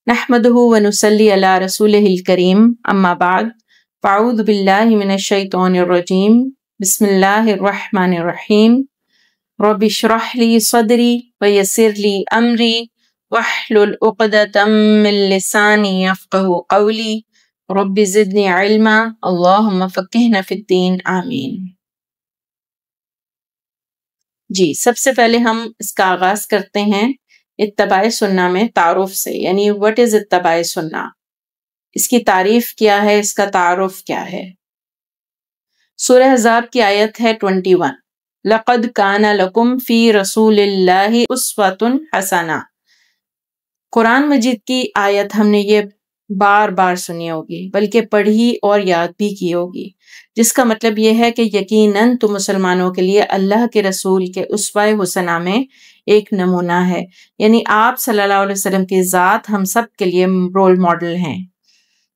نحمده ونصلي على رسوله الكريم اما بعد فاعوذ بالله من الشيطان الرجيم بسم الله الرحمن الرحيم رب اشرح لي صدري ويسر لي امري واحلل عقدة من لساني يفقهوا قولي رب زدني علما اللهم فقهنا في الدين آمین۔ جی سب سے پہلے ہم اس کا آغاز کرتے ہیں اتباع سنہ میں تعارف سے، یعنی what is اتباع سنہ، اس کی تعریف کیا ہے، اس کا تعارف کیا ہے۔ سورہ احزاب کی آیت ہے 21، لَقَدْ كَانَ لَكُمْ فِي رَسُولِ اللَّهِ أُسْوَةٌ حَسَنَةٌ۔ قرآن مجید کی آیت ہم نے یہ بار بار سنی ہوگی، بلکہ پڑھی اور یاد بھی کی ہوگی، جس کا مطلب یہ ہے کہ یقیناً تو مسلمانوں کے لیے اللہ کے رسول کے اسوہ حسنہ میں ایک نمونہ ہے، یعنی آپ صلی اللہ علیہ وسلم کی ذات ہم سب کے لیے رول ماڈل ہیں۔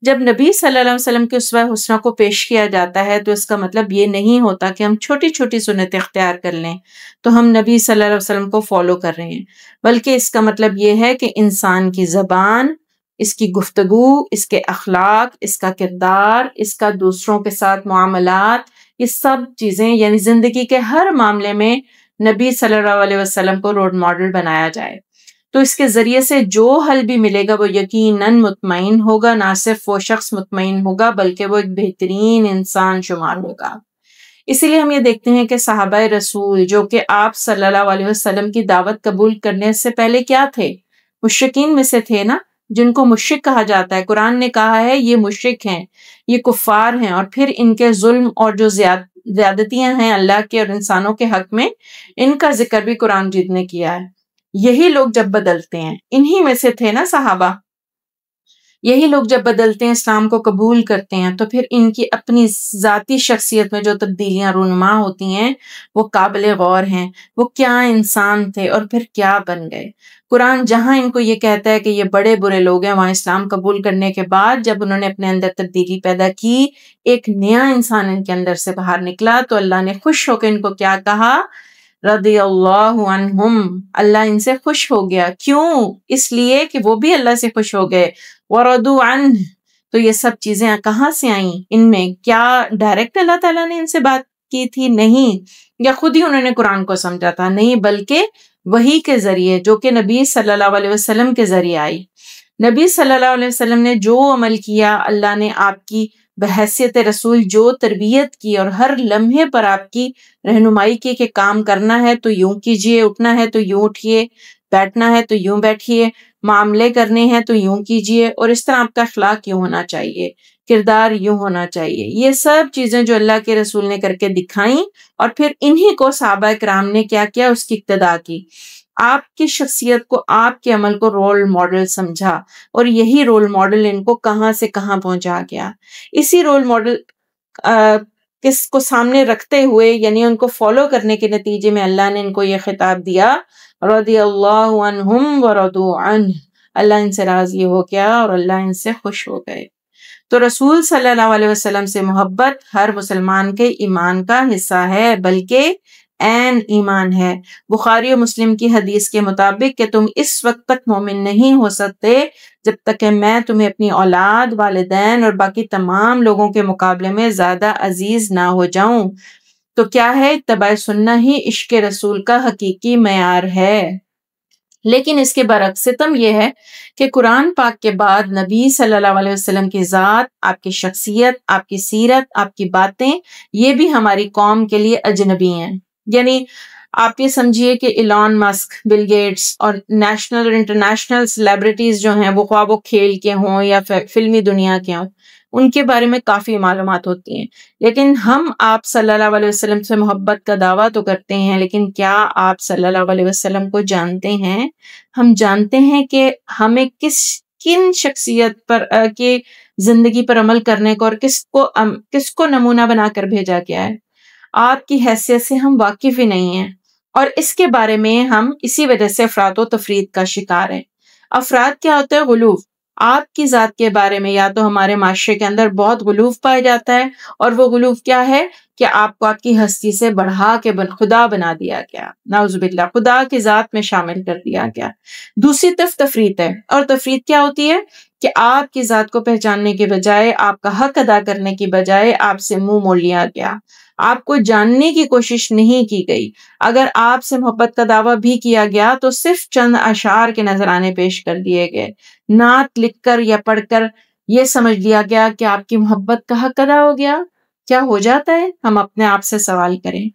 جب نبی صلی اللہ علیہ وسلم کے اسوہ حسنہ کو پیش کیا جاتا ہے تو اس کا مطلب یہ نہیں ہوتا کہ ہم چھوٹی چھوٹی سنتیں اختیار کر لیں تو ہم نبی صلی اللہ علیہ وسلم کو فالو کر رہے ہیں، بلکہ اس کا مطلب یہ ہے کہ انسان کی زبان، اس کی گفتگو، اس کے اخلاق، اس کا کردار، اس کا دوسروں کے ساتھ معاملات، یہ سب چیزیں یعنی زندگی کے ہر معاملے میں نبی صلی اللہ علیہ وسلم کو رول ماڈل بنایا جائے، تو اس کے ذریعے سے جو حل بھی ملے گا وہ یقیناً مطمئن ہوگا، نہ صرف وہ شخص مطمئن ہوگا بلکہ وہ ایک بہترین انسان شمار ہوگا۔ اسی لیے ہم یہ دیکھتے ہیں کہ صحابہ رسول جو کہ آپ صلی اللہ علیہ وسلم کی دعوت قبول کرنے سے پہلے کیا تھے؟ مشرکین میں سے تھے نا، جن کو مشرک کہا جاتا ہے۔ قرآن نے کہا ہے یہ مشرک ہیں، یہ کفار ہیں، اور پھر ان کے ظلم اور جو زیادتیاں ہیں اللہ کے اور انسانوں کے حق میں، ان کا ذکر بھی قرآن مجید نے کیا ہے۔ یہی لوگ جب بدلتے ہیں، انہی میں سے تھے نا صحابہ، یہی لوگ جب بدلتے ہیں، اسلام کو قبول کرتے ہیں، تو پھر ان کی اپنی ذاتی شخصیت میں جو تبدیلیاں رونما ہوتی ہیں وہ قابل غور ہیں۔ وہ کیا انسان تھے اور پھر کیا بن گئے۔ قرآن جہاں ان کو یہ کہتا ہے کہ یہ بڑے برے لوگ ہیں، وہاں اسلام قبول کرنے کے بعد جب انہوں نے اپنے اندر تبدیلی پیدا کی، ایک نیا انسان ان کے اندر سے باہر نکلا، تو اللہ نے خوش ہو کے ان کو کیا کہا؟ رضی اللہ عنہم، اللہ ان سے خوش ہو گیا۔ کیوں؟ اس لیے کہ وہ بھی اللہ سے خوش ہو گئے۔ وردوا عنہ، تو یہ سب چیزیں کہاں سے آئیں؟ ان میں کیا ڈائریکٹ اللہ تعالیٰ نے ان سے بات کی تھی؟ نہیں، یا خود ہی انہوں نے قرآن کو سمجھا تھا؟ نہیں، بلکہ وحی کے ذریعے، جو کہ نبی صلی اللہ علیہ وسلم کے ذریعے آئی۔ نبی صلی اللہ علیہ وسلم نے جو عمل کیا، اللہ نے آپ کی بحیثیت رسول جو تربیت کی اور ہر لمحے پر آپ کی رہنمائی کی کہ کام کرنا ہے تو یوں کیجئے، اٹھنا ہے تو یوں اٹھیے، بیٹھنا ہے تو یوں بیٹھیے، معاملے کرنے ہیں تو یوں کیجئے، اور اس طرح آپ کا اخلاق یوں ہونا چاہیے، کردار یوں ہونا چاہیے۔ یہ سب چیزیں جو اللہ کے رسول نے کر کے دکھائیں، اور پھر انہی کو صحابہ کرام نے کیا کیا؟ اس کی اقتداء کی، آپ کی شخصیت کو، آپ کے عمل کو رول ماڈل سمجھا، اور یہی رول ماڈل ان کو کہاں سے کہاں پہنچا گیا۔ اسی رول ماڈل کس کو سامنے رکھتے ہوئے، یعنی ان کو فالو کرنے کے نتیجے میں اللہ نے ان کو یہ خطاب دیا، رضی اللہ عنہم ورضوا عنہ، اللہ ان سے راضی ہو گیا اور اللہ ان سے خوش ہو گئے۔ تو رسول صلی اللہ علیہ وسلم سے محبت ہر مسلمان کے ایمان کا حصہ ہے، بلکہ عین ایمان ہے۔ بخاری و مسلم کی حدیث کے مطابق کہ تم اس وقت تک مومن نہیں ہو سکتے جب تک کہ میں تمہیں اپنی اولاد، والدین اور باقی تمام لوگوں کے مقابلے میں زیادہ عزیز نہ ہو جاؤں۔ تو کیا ہے؟ اتباع سنہ ہی عشق رسول کا حقیقی معیار ہے۔ لیکن اس کے برعکس ستم یہ ہے کہ قرآن پاک کے بعد نبی صلی اللہ علیہ وسلم کی ذات، آپ کی شخصیت، آپ کی سیرت، آپ کی باتیں، یہ بھی ہماری قوم کے لیے اجنبی ہیں۔ یعنی آپ یہ سمجھیے کہ ایلان مسک، بل گیٹس اور نیشنل اور انٹرنیشنل سیلیبریٹیز جو ہیں، وہ خواہ وہ کھیل کے ہوں یا فلمی دنیا کے ہوں، ان کے بارے میں کافی معلومات ہوتی ہیں، لیکن ہم آپ صلی اللہ علیہ وسلم سے محبت کا دعویٰ تو کرتے ہیں، لیکن کیا آپ صلی اللہ علیہ وسلم کو جانتے ہیں؟ ہم جانتے ہیں کہ ہمیں کن شخصیت پر کی زندگی پر عمل کرنے کو اور کس کو نمونہ بنا کر بھیجا گیا ہے؟ آپ کی حیثیت سے ہم واقف ہی نہیں ہیں، اور اس کے بارے میں ہم اسی وجہ سے افراط و تفرید کا شکار ہیں۔ افراد کیا ہوتا ہے؟ غلو، آپ کی ذات کے بارے میں یا تو ہمارے معاشرے کے اندر بہت غلوف پایا جاتا ہے، اور وہ غلوف کیا ہے کہ آپ کو آپ کی ہستی سے بڑھا کے خدا بنا دیا گیا، نعوذ باللہ، خدا کی ذات میں شامل کر دیا گیا۔ دوسری طرف تفریط ہے، اور تفریط کیا ہوتی ہے کہ آپ کی ذات کو پہچاننے کے بجائے، آپ کا حق ادا کرنے کی بجائے آپ سے منہ موڑ لیا گیا، آپ کو جاننے کی کوشش نہیں کی گئی۔ اگر آپ سے محبت کا دعویٰ بھی کیا گیا تو صرف چند اشعار کے نذرانے پیش کر دیے گئے، نعت لکھ کر یا پڑھ کر یہ سمجھ لیا گیا کہ آپ کی محبت کا حق ادا ہو گیا۔ کیا ہو جاتا ہے؟ ہم اپنے آپ سے سوال کریں۔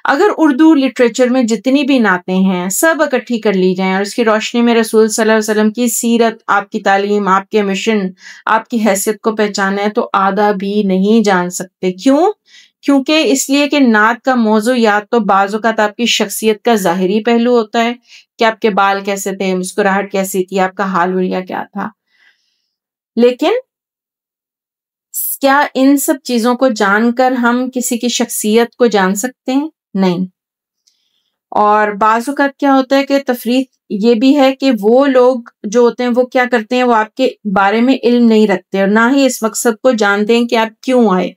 اگر اردو لٹریچر میں جتنی بھی نعتیں ہیں سب اکٹھی کر لی جائیں اور اس کی روشنی میں رسول صلی اللہ علیہ وسلم کی سیرت، آپ کی تعلیم، آپ کے مشن، آپ کی حیثیت کو پہچانا ہے تو آدھا بھی نہیں جان سکتے۔ کیوں؟ کیونکہ اس لیے کہ نعت کا موضوع یا تو بعض اوقات آپ کی شخصیت کا ظاہری پہلو ہوتا ہے کہ آپ کے بال کیسے تھے، مسکراہٹ کیسی تھی، آپ کا حال ولیا کیا تھا، لیکن کیا ان سب چیزوں کو جان کر ہم کسی کی شخصیت کو جان سکتے ہیں؟ نہیں۔ اور بعض اوقات کیا ہوتا ہے کہ تفریط یہ بھی ہے کہ وہ لوگ جو ہوتے ہیں وہ کیا کرتے ہیں، وہ آپ کے بارے میں علم نہیں رکھتے اور نہ ہی اس مقصد کو جانتے ہیں کہ آپ کیوں آئے،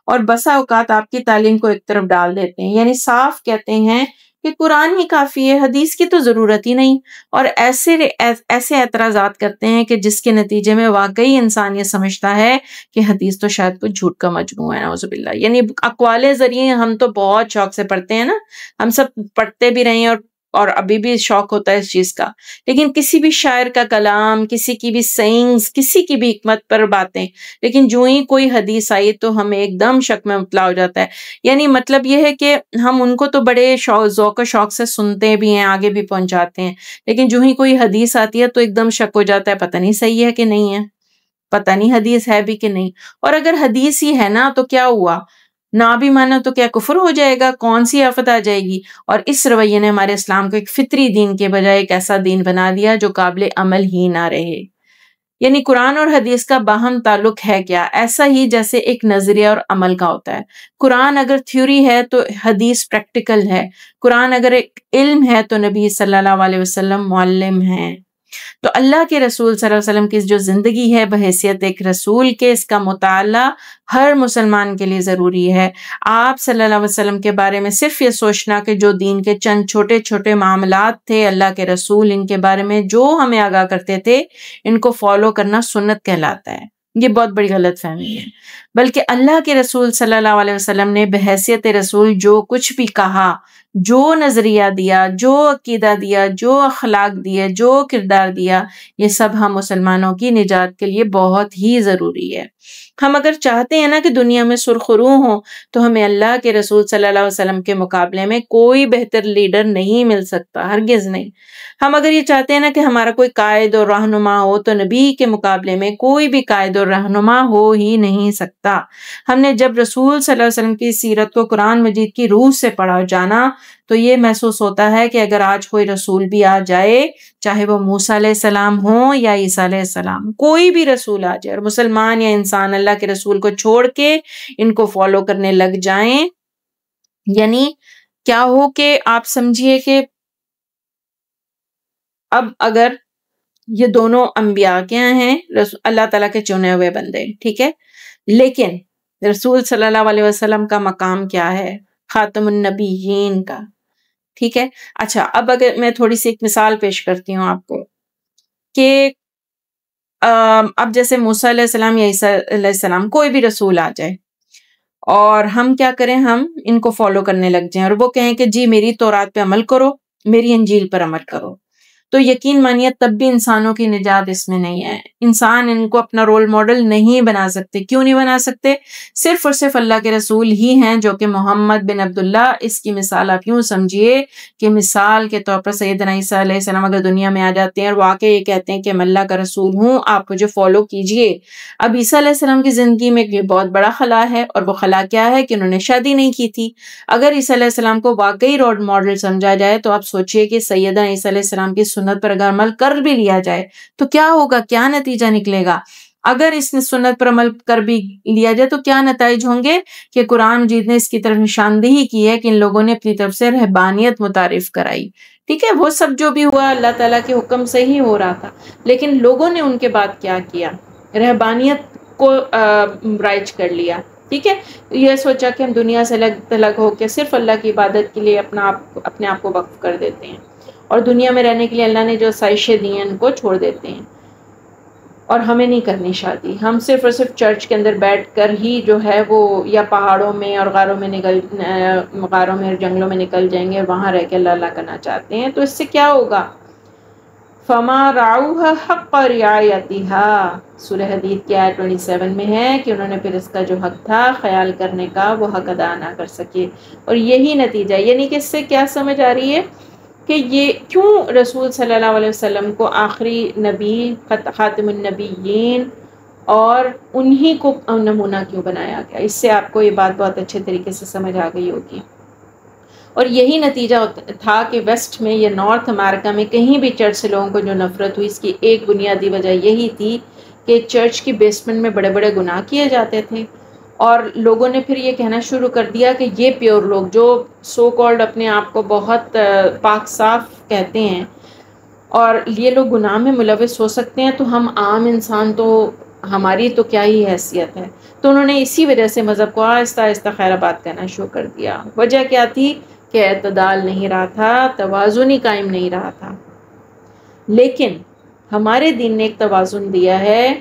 اور بسا اوقات آپ کی تعلیم کو ایک طرف ڈال دیتے ہیں، یعنی صاف کہتے ہیں کہ قرآن ہی کافی ہے، حدیث کی تو ضرورت ہی نہیں، اور ایسے اعتراضات کرتے ہیں کہ جس کے نتیجے میں واقعی انسان یہ سمجھتا ہے کہ حدیث تو شاید کچھ جھوٹ کا مجموعہ ہے، نعوذ باللہ۔ یعنی اقوال ذریعے ہم تو بہت شوق سے پڑھتے ہیں نا، ہم سب پڑھتے بھی رہے ہیں اور ابھی بھی شوق ہوتا ہے اس چیز کا، لیکن کسی بھی شاعر کا کلام، کسی کی بھی سینگز، کسی کی بھی حکمت پر باتیں، لیکن جو ہی کوئی حدیث آئی تو ہمیں ایک دم شک میں مبتلا ہو جاتا ہے۔ یعنی مطلب یہ ہے کہ ہم ان کو تو بڑے ذوق و شوق سے سنتے بھی ہیں، آگے بھی پہنچاتے ہیں، لیکن جو ہی کوئی حدیث آتی ہے تو ایک دم شک ہو جاتا ہے، پتہ نہیں صحیح ہے کہ نہیں ہے، پتہ نہیں حدیث ہے بھی کہ نہیں، اور اگر حدیث ہی ہے نا تو کیا ہوا، نہ بھی مانا تو کیا کفر ہو جائے گا، کون سی آفت آ جائے گی۔ اور اس رویے نے ہمارے اسلام کو ایک فطری دین کے بجائے ایک ایسا دین بنا دیا جو قابل عمل ہی نہ رہے۔ یعنی قرآن اور حدیث کا باہم تعلق ہے کیا؟ ایسا ہی جیسے ایک نظریہ اور عمل کا ہوتا ہے۔ قرآن اگر تھیوری ہے تو حدیث پریکٹیکل ہے، قرآن اگر ایک علم ہے تو نبی صلی اللہ علیہ وسلم معلم ہیں۔ تو اللہ کے رسول صلی اللہ علیہ وسلم کی جو زندگی ہے بحیثیت ایک رسول کے، اس کا مطالعہ ہر مسلمان کے لیے ضروری ہے۔ آپ صلی اللہ علیہ وسلم کے بارے میں صرف یہ سوچنا کہ جو دین کے چند چھوٹے چھوٹے معاملات تھے، اللہ کے رسول ان کے بارے میں جو ہمیں آگاہ کرتے تھے، ان کو فالو کرنا سنت کہلاتا ہے، یہ بہت بڑی غلط فہمی ہے۔ بلکہ اللہ کے رسول صلی اللہ علیہ وسلم نے بحیثیت رسول جو کچھ بھی کہا، جو نظریہ دیا، جو عقیدہ دیا، جو اخلاق دیے، جو کردار دیا، یہ سب ہم مسلمانوں کی نجات کے لیے بہت ہی ضروری ہے۔ ہم اگر چاہتے ہیں نا کہ دنیا میں سرخرو ہوں تو ہمیں اللہ کے رسول صلی اللہ علیہ وسلم کے مقابلے میں کوئی بہتر لیڈر نہیں مل سکتا، ہرگز نہیں۔ ہم اگر یہ چاہتے ہیں نا کہ ہمارا کوئی قائد اور رہنما ہو تو نبی کے مقابلے میں کوئی بھی قائد اور رہنما ہو ہی نہیں سکتا۔ ہم نے جب رسول صلی اللہ علیہ وسلم کی سیرت کو قرآن مجید کی روح سے پڑھا اور جانا تو یہ محسوس ہوتا ہے کہ اگر آج کوئی رسول بھی آ جائے، چاہے وہ موسیٰ علیہ السلام ہوں یا عیسیٰ علیہ السلام، کوئی بھی رسول آ جائے اور مسلمان یا انسان اللہ کے رسول کو چھوڑ کے ان کو فالو کرنے لگ جائیں، یعنی کیا ہو کہ آپ سمجھیے کہ اب اگر یہ دونوں انبیاء کیا ہیں، اللہ تعالیٰ کے چنے ہوئے بندے، ٹھیک ہے، لیکن رسول صلی اللہ علیہ وسلم کا مقام کیا ہے؟ خاتم النبیین کا، ٹھیک ہے۔ اچھا، اب اگر میں تھوڑی سی ایک مثال پیش کرتی ہوں آپ کو کہ اب جیسے موسیٰ علیہ السلام یا عیسیٰ علیہ السلام کوئی بھی رسول آ جائے اور ہم کیا کریں، ہم ان کو فالو کرنے لگ جائیں اور وہ کہیں کہ جی میری تورات پہ عمل کرو، میری انجیل پر عمل کرو، تو یقین مانیے تب بھی انسانوں کی نجات اس میں نہیں ہے۔ انسان ان کو اپنا رول ماڈل نہیں بنا سکتے۔ کیوں نہیں بنا سکتے؟ صرف اور صرف اللہ کے رسول ہی ہیں جو کہ محمد بن عبداللہ، اس کی مثال آپ یوں سمجھیے کہ مثال کے طور پر سیدنا عیسیٰ علیہ السلام اگر دنیا میں آ جاتے ہیں اور واقعی یہ کہتے ہیں کہ میں اللہ کا رسول ہوں، آپ مجھے فالو کیجئے۔ اب عیسیٰ علیہ السلام کی زندگی میں ایک بہت بڑا خلا ہے، اور وہ خلا کیا ہے کہ انہوں نے شادی نہیں کی تھی۔ اگر عیسیٰ علیہ السلام کو واقعی رول ماڈل سمجھا جائے تو آپ سوچئے کہ سیدنا عیسیٰ علیہ السلام کی سنت پر اگر عمل کر بھی لیا جائے تو کیا ہوگا، کیا نتیجہ نکلے گا؟ اگر اس نے سنت پر عمل کر بھی لیا جائے تو کیا نتائج ہوں گے کہ قرآن مجید نے اس کی طرف نشاندہی کی ہے کہ ان لوگوں نے اپنی طرف سے رہبانیت متعارف کرائی. ٹھیک ہے، وہ سب جو بھی ہوا اللہ تعالیٰ کے حکم سے ہی ہو رہا تھا، لیکن لوگوں نے ان کے بعد کیا کیا؟ رہبانیت کو رائج کر لیا. ٹھیک ہے، یہ سوچا کہ ہم دنیا سے الگ تھلگ ہو کے صرف اللہ کی عبادت کے لیے اپنے آپ کو وقف کر دیتے ہیں، اور دنیا میں رہنے کے لیے اللہ نے جو آسائشیں دی ہیں ان کو چھوڑ دیتے ہیں. اور ہمیں نہیں کرنی شادی، ہم صرف اور صرف چرچ کے اندر بیٹھ کر ہی جو ہے وہ یا پہاڑوں میں اور غاروں میں اور جنگلوں میں نکل جائیں گے، وہاں رہ کے اللہ اللہ کرنا چاہتے ہیں. تو اس سے کیا ہوگا؟ فما رعوها حق رعایتها، سورہ حدید کی آیت 27 میں ہے کہ انہوں نے پھر اس کا جو حق تھا خیال کرنے کا وہ حق ادا نہ کر سکے. اور یہی نتیجہ، یعنی کہ اس سے کیا سمجھ آ رہی ہے کہ یہ کیوں رسول صلی اللہ علیہ وسلم کو آخری نبی، خاتم النبیین، اور انہی کو نمونہ کیوں بنایا گیا. اس سے آپ کو یہ بات بہت اچھے طریقے سے سمجھ آ گئی ہوگی. اور یہی نتیجہ تھا کہ ویسٹ میں یا نارتھ امریکہ میں کہیں بھی چرچ سے لوگوں کو جو نفرت ہوئی، اس کی ایک بنیادی وجہ یہی تھی کہ چرچ کی بیسمنٹ میں بڑے بڑے گناہ کیے جاتے تھے، اور لوگوں نے پھر یہ کہنا شروع کر دیا کہ یہ پیور لوگ جو سو کالڈ اپنے آپ کو بہت پاک صاف کہتے ہیں، اور یہ لوگ گناہ میں ملوث ہو سکتے ہیں، تو ہم عام انسان تو ہماری تو کیا ہی حیثیت ہے. تو انہوں نے اسی وجہ سے مذہب کو آہستہ آہستہ خیر آباد کرنا شروع کر دیا. وجہ کیا تھی؟ کہ اعتدال نہیں رہا تھا، توازن ہی قائم نہیں رہا تھا. لیکن ہمارے دین نے ایک توازن دیا ہے،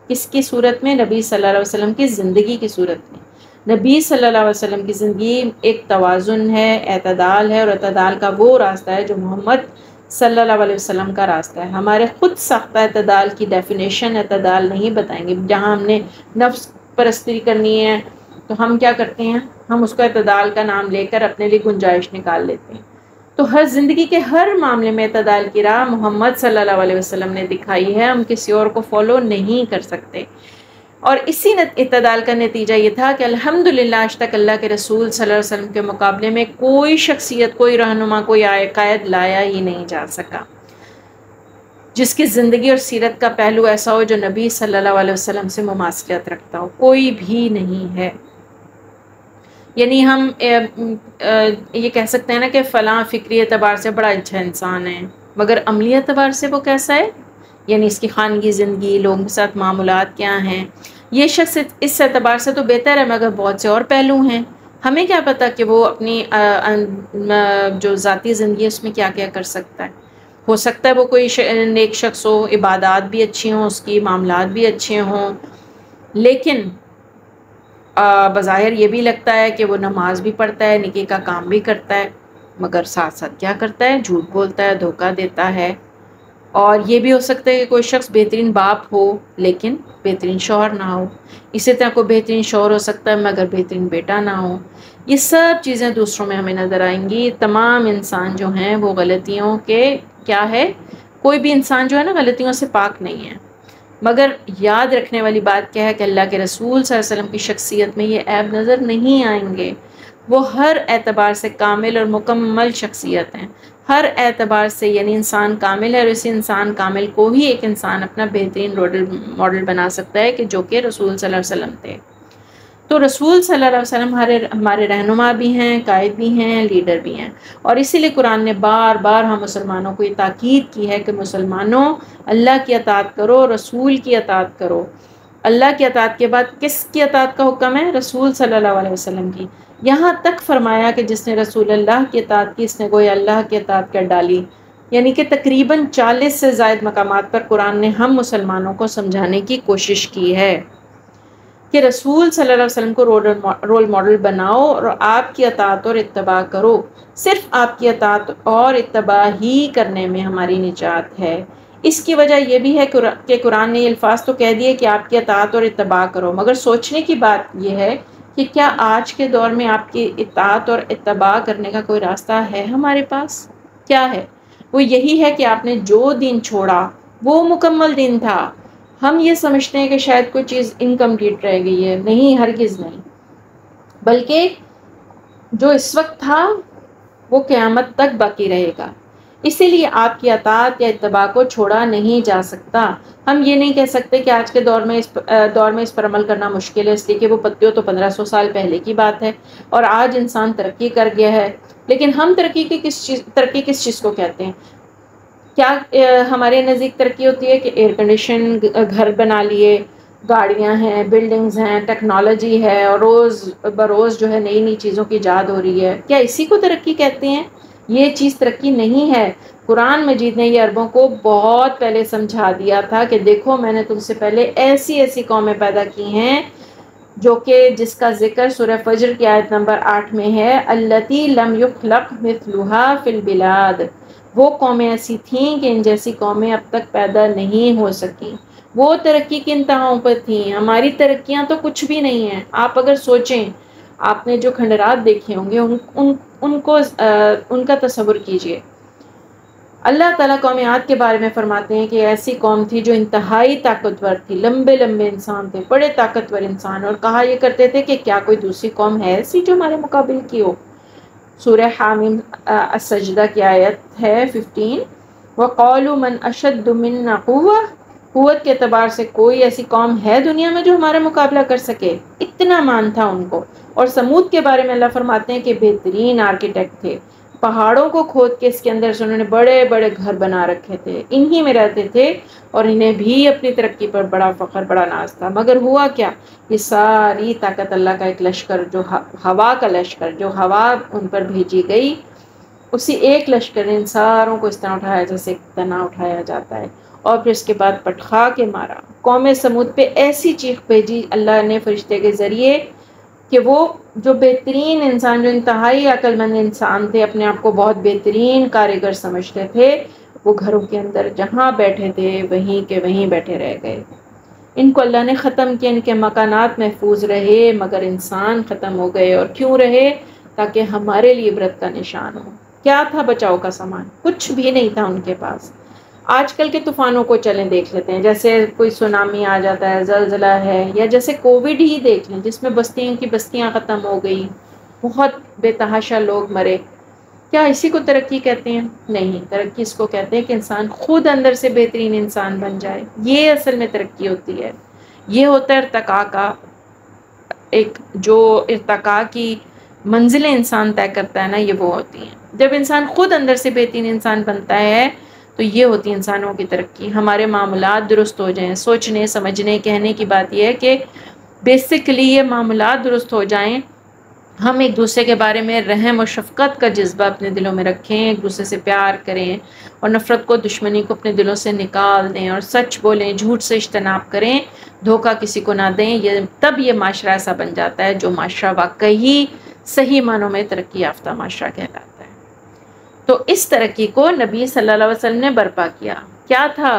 کس کی صورت میں؟ نبی صلی اللہ علیہ وسلم کی زندگی کی صورت میں. نبی صلی اللہ علیہ وسلم کی زندگی ایک توازن ہے، اعتدال ہے، اور اعتدال کا وہ راستہ ہے جو محمد صلی اللہ علیہ وسلم کا راستہ ہے. ہمارے خود ساختہ اعتدال کی ڈیفینیشن اعتدال نہیں بتائیں گے. جہاں ہم نے نفس پرستی کرنی ہے تو ہم کیا کرتے ہیں؟ ہم اس کو اعتدال کا نام لے کر اپنے لیے گنجائش نکال لیتے ہیں. تو ہر زندگی کے ہر معاملے میں اعتدال کی راہ محمد صلی اللہ علیہ وسلم نے دکھائی ہے، ہم کسی اور کو فالو نہیں کر سکتے. اور اسی اعتدال کا نتیجہ یہ تھا کہ الحمدللہ آج تک اللہ کے رسول صلی اللہ علیہ وسلم کے مقابلے میں کوئی شخصیت، کوئی رہنما، کوئی قائد لایا ہی نہیں جا سکا جس کی زندگی اور سیرت کا پہلو ایسا ہو جو نبی صلی اللہ علیہ وسلم سے مماثلت رکھتا ہو. کوئی بھی نہیں ہے. یعنی ہم یہ کہہ سکتے ہیں نا کہ فلاں فکری اعتبار سے بڑا اچھا انسان ہے، مگر عملی اعتبار سے وہ کیسا ہے؟ یعنی اس کی خانگی زندگی، لوگوں کے ساتھ معاملات کیا ہیں. یہ شخص اس اعتبار سے تو بہتر ہے، مگر بہت سے اور پہلو ہیں. ہمیں کیا پتہ کہ وہ اپنی جو ذاتی زندگی ہے اس میں کیا کیا کر سکتا ہے. ہو سکتا ہے وہ کوئی نیک شخص ہو، عبادات بھی اچھی ہوں، اس کی معاملات بھی اچھے ہوں، لیکن بظاہر یہ بھی لگتا ہے کہ وہ نماز بھی پڑھتا ہے، نیکی کا کام بھی کرتا ہے، مگر ساتھ ساتھ کیا کرتا ہے؟ جھوٹ بولتا ہے، دھوکہ دیتا ہے. اور یہ بھی ہو سکتا ہے کہ کوئی شخص بہترین باپ ہو لیکن بہترین شوہر نہ ہو. اسی طرح کوئی بہترین شوہر ہو سکتا ہے مگر بہترین بیٹا نہ ہو. یہ سب چیزیں دوسروں میں ہمیں نظر آئیں گی. تمام انسان جو ہیں وہ غلطیوں کے کیا ہے؟ کوئی بھی انسان جو ہے نا غلطیوں سے پاک نہیں ہے. مگر یاد رکھنے والی بات کیا ہے کہ اللہ کے رسول صلی اللہ علیہ وسلم کی شخصیت میں یہ عیب نظر نہیں آئیں گے. وہ ہر اعتبار سے کامل اور مکمل شخصیت ہیں، ہر اعتبار سے. یعنی انسان کامل ہے، اور اسی انسان کامل کو ہی ایک انسان اپنا بہترین رول ماڈل بنا سکتا ہے کہ جو کہ رسول صلی اللہ علیہ وسلم تھے. تو رسول صلی اللہ علیہ وسلم ہمارے رہنما بھی ہیں، قائد بھی ہیں، لیڈر بھی ہیں. اور اسی لیے قرآن نے بار بار ہم مسلمانوں کو یہ تاکید کی ہے کہ مسلمانوں اللہ کی اطاعت کرو، رسول کی اطاعت کرو. اللہ کی اطاعت کے بعد کس کی اطاعت کا حکم ہے؟ رسول صلی اللہ علیہ وسلم کی. یہاں تک فرمایا کہ جس نے رسول اللہ کی اطاعت کی اس نے گویا اللہ کی اطاعت کر ڈالی. یعنی کہ تقریباً 40 سے زائد مقامات پر قرآن نے ہم مسلمانوں کو سمجھانے کی کوشش کی ہے کہ رسول صلی اللہ علیہ وسلم کو رول ماڈل بناؤ اور آپ کی اطاعت اور اتباع کرو. صرف آپ کی اطاعت اور اتباع ہی کرنے میں ہماری نجات ہے. اس کی وجہ یہ بھی ہے کہ قرآن نے یہ الفاظ تو کہہ دیے کہ آپ کی اطاعت اور اتباع کرو، مگر سوچنے کی بات یہ ہے کہ کیا آج کے دور میں آپ کی اطاعت اور اتباع کرنے کا کوئی راستہ ہے ہمارے پاس؟ کیا ہے؟ وہ یہی ہے کہ آپ نے جو دین چھوڑا وہ مکمل دین تھا. ہم یہ سمجھتے ہیں کہ شاید کوئی چیز انکمپلیٹ رہ گئی ہے. نہیں، ہرگز نہیں، بلکہ جو اس وقت تھا وہ قیامت تک باقی رہے گا. اسی لیے آپ کی اطاعت یا اتباع کو چھوڑا نہیں جا سکتا۔ ہم یہ نہیں کہہ سکتے کہ آج کے دور میں اس پر عمل کرنا مشکل ہے، اس لیے کہ وہ پتیوں تو 1500 سال پہلے کی بات ہے اور آج انسان ترقی کر گیا ہے۔ لیکن ہم ترقی کس چیز کو کہتے ہیں؟ کیا ہمارے نزدیک ترقی ہوتی ہے کہ ایئر کنڈیشن گھر بنا لیے، گاڑیاں ہیں، بلڈنگز ہیں، ٹیکنالوجی ہے، اور روز بروز جو ہے نئی نئی چیزوں کی ایجاد ہو رہی ہے، کیا اسی کو ترقی کہتے ہیں؟ یہ چیز ترقی نہیں ہے۔ قرآن مجید نے یہ عربوں کو بہت پہلے سمجھا دیا تھا کہ دیکھو میں نے تم سے پہلے ایسی ایسی قومیں پیدا کی ہیں، جو کہ جس کا ذکر سورہ فجر کی آیت نمبر 8 میں ہے، التی لم یخلق مثلها فی البلاد۔ وہ قومیں ایسی تھیں کہ ان جیسی قومیں اب تک پیدا نہیں ہو سکی۔ وہ ترقی کی انتہاؤں پر تھیں، ہماری ترقیاں تو کچھ بھی نہیں ہیں۔ آپ اگر سوچیں، آپ نے جو کھنڈرات دیکھے ہوں گے ان کا تصور کیجئے۔ اللہ تعالیٰ قوم عاد کے بارے میں فرماتے ہیں کہ ایسی قوم تھی جو انتہائی طاقتور تھی، لمبے لمبے انسان تھے، بڑے طاقتور انسان، اور کہا یہ کرتے تھے کہ کیا کوئی دوسری قوم ہے ایسی جو ہمارے مقابل کی ہو۔ سورہ حامیم السجدہ کی آیت ہے 15۔ وَقَالُوا مَنْ أَشَدُّ مِنَّا قُوَّةً، قوت کے اعتبار سے کوئی ایسی قوم ہے دنیا میں جو ہمارا مقابلہ کر سکے؟ اتنا مان تھا ان کو۔ اور سمود کے بارے میں اللہ فرماتے ہیں کہ بہترین آرکیٹیکٹ تھے، پہاڑوں کو کھود کے اس کے اندر سے انہوں نے بڑے بڑے گھر بنا رکھے تھے، انہی میں رہتے تھے، اور انہیں بھی اپنی ترقی پر بڑا فخر، بڑا ناز تھا۔ مگر ہوا کیا؟ یہ ساری طاقت اللہ کا ایک لشکر، جو ہوا کا لشکر، جو ہوا ان پر بھیجی گئی، اسی ایک لشکر نے ان ساروں کو اس طرح اٹھایا جیسے ایک تنا اٹھایا جاتا ہے، اور پھر اس کے بعد پٹخا کے مارا۔ قوم سمود پہ ایسی چیخ بھیجی اللہ نے فرشتے کے ذریعے کہ وہ جو بہترین انسان، جو انتہائی عقل مند انسان تھے، اپنے آپ کو بہت بہترین کاریگر سمجھتے تھے، وہ گھروں کے اندر جہاں بیٹھے تھے وہیں کے وہیں بیٹھے رہ گئے۔ ان کو اللہ نے ختم کیا، ان کے مکانات محفوظ رہے، مگر انسان ختم ہو گئے۔ اور کیوں رہے؟ تاکہ ہمارے لیے عبرت کا نشان ہو۔ کیا تھا بچاؤ کا سامان؟ کچھ بھی نہیں تھا ان کے پاس۔ آج کل کے طوفانوں کو چلیں دیکھ لیتے ہیں، جیسے کوئی سونامی آ جاتا ہے، زلزلہ ہے، یا جیسے کووڈ ہی دیکھ لیں جس میں بستیاں ختم ہو گئی، بہت بے تحاشا لوگ مرے۔ کیا اسی کو ترقی کہتے ہیں؟ نہیں، ترقی اس کو کہتے ہیں کہ انسان خود اندر سے بہترین انسان بن جائے، یہ اصل میں ترقی ہوتی ہے۔ یہ ہوتا ہے ارتقاء کا ایک، جو ارتقاء کی منزلیں انسان طے کرتا ہے نا، یہ وہ ہوتی ہیں جب انسان خود اندر سے بہترین انسان بنتا ہے، تو یہ ہوتی ہے انسانوں کی ترقی۔ ہمارے معاملات درست ہو جائیں، سوچنے سمجھنے کہنے کی بات یہ ہے کہ بیسیکلی یہ معاملات درست ہو جائیں، ہم ایک دوسرے کے بارے میں رحم و شفقت کا جذبہ اپنے دلوں میں رکھیں، ایک دوسرے سے پیار کریں، اور نفرت کو، دشمنی کو اپنے دلوں سے نکال دیں، اور سچ بولیں، جھوٹ سے اجتناب کریں، دھوکہ کسی کو نہ دیں۔ تب یہ معاشرہ ایسا بن جاتا ہے جو معاشرہ واقعی صحیح معنوں میں ترقی یافتہ معاشرہ کہلاتا ہے۔ تو اس ترقی کو نبی صلی اللہ علیہ وسلم نے برپا کیا۔ کیا تھا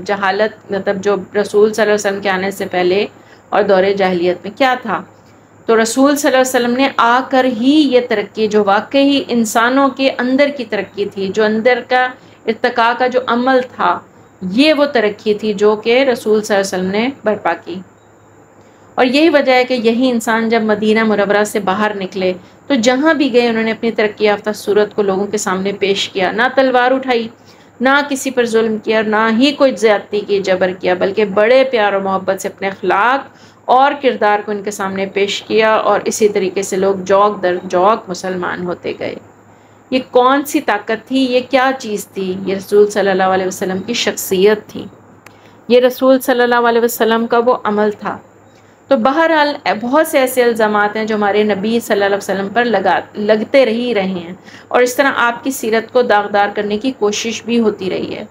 جہالت، مطلب جو رسول صلی اللہ علیہ وسلم کے آنے سے پہلے اور دور جاہلیت میں کیا تھا؟ تو رسول صلی اللہ علیہ وسلم نے آ کر ہی یہ ترقی، جو واقعی انسانوں کے اندر کی ترقی تھی، جو اندر کا ارتقاء کا جو عمل تھا، یہ وہ ترقی تھی جو کہ رسول صلی اللہ علیہ وسلم نے برپا کی۔ اور یہی وجہ ہے کہ یہی انسان جب مدینہ منورہ سے باہر نکلے تو جہاں بھی گئے انہوں نے اپنی ترقی یافتہ صورت کو لوگوں کے سامنے پیش کیا، نہ تلوار اٹھائی، نہ کسی پر ظلم کیا، نہ ہی کوئی زیادتی کی، جبر کیا، بلکہ بڑے پیار و محبت سے اپنے اخلاق اور کردار کو ان کے سامنے پیش کیا، اور اسی طریقے سے لوگ جوق در جوق مسلمان ہوتے گئے۔ یہ کون سی طاقت تھی؟ یہ کیا چیز تھی؟ یہ رسول صلی اللہ علیہ وسلم کی شخصیت تھی، یہ رسول صلی اللہ علیہ وسلم کا وہ عمل تھا۔ تو بہرحال بہت سے ایسے الزامات ہیں جو ہمارے نبی صلی اللہ علیہ وسلم پر لگتے رہے ہیں، اور اس طرح آپ کی سیرت کو داغدار کرنے کی کوشش بھی ہوتی رہی ہے۔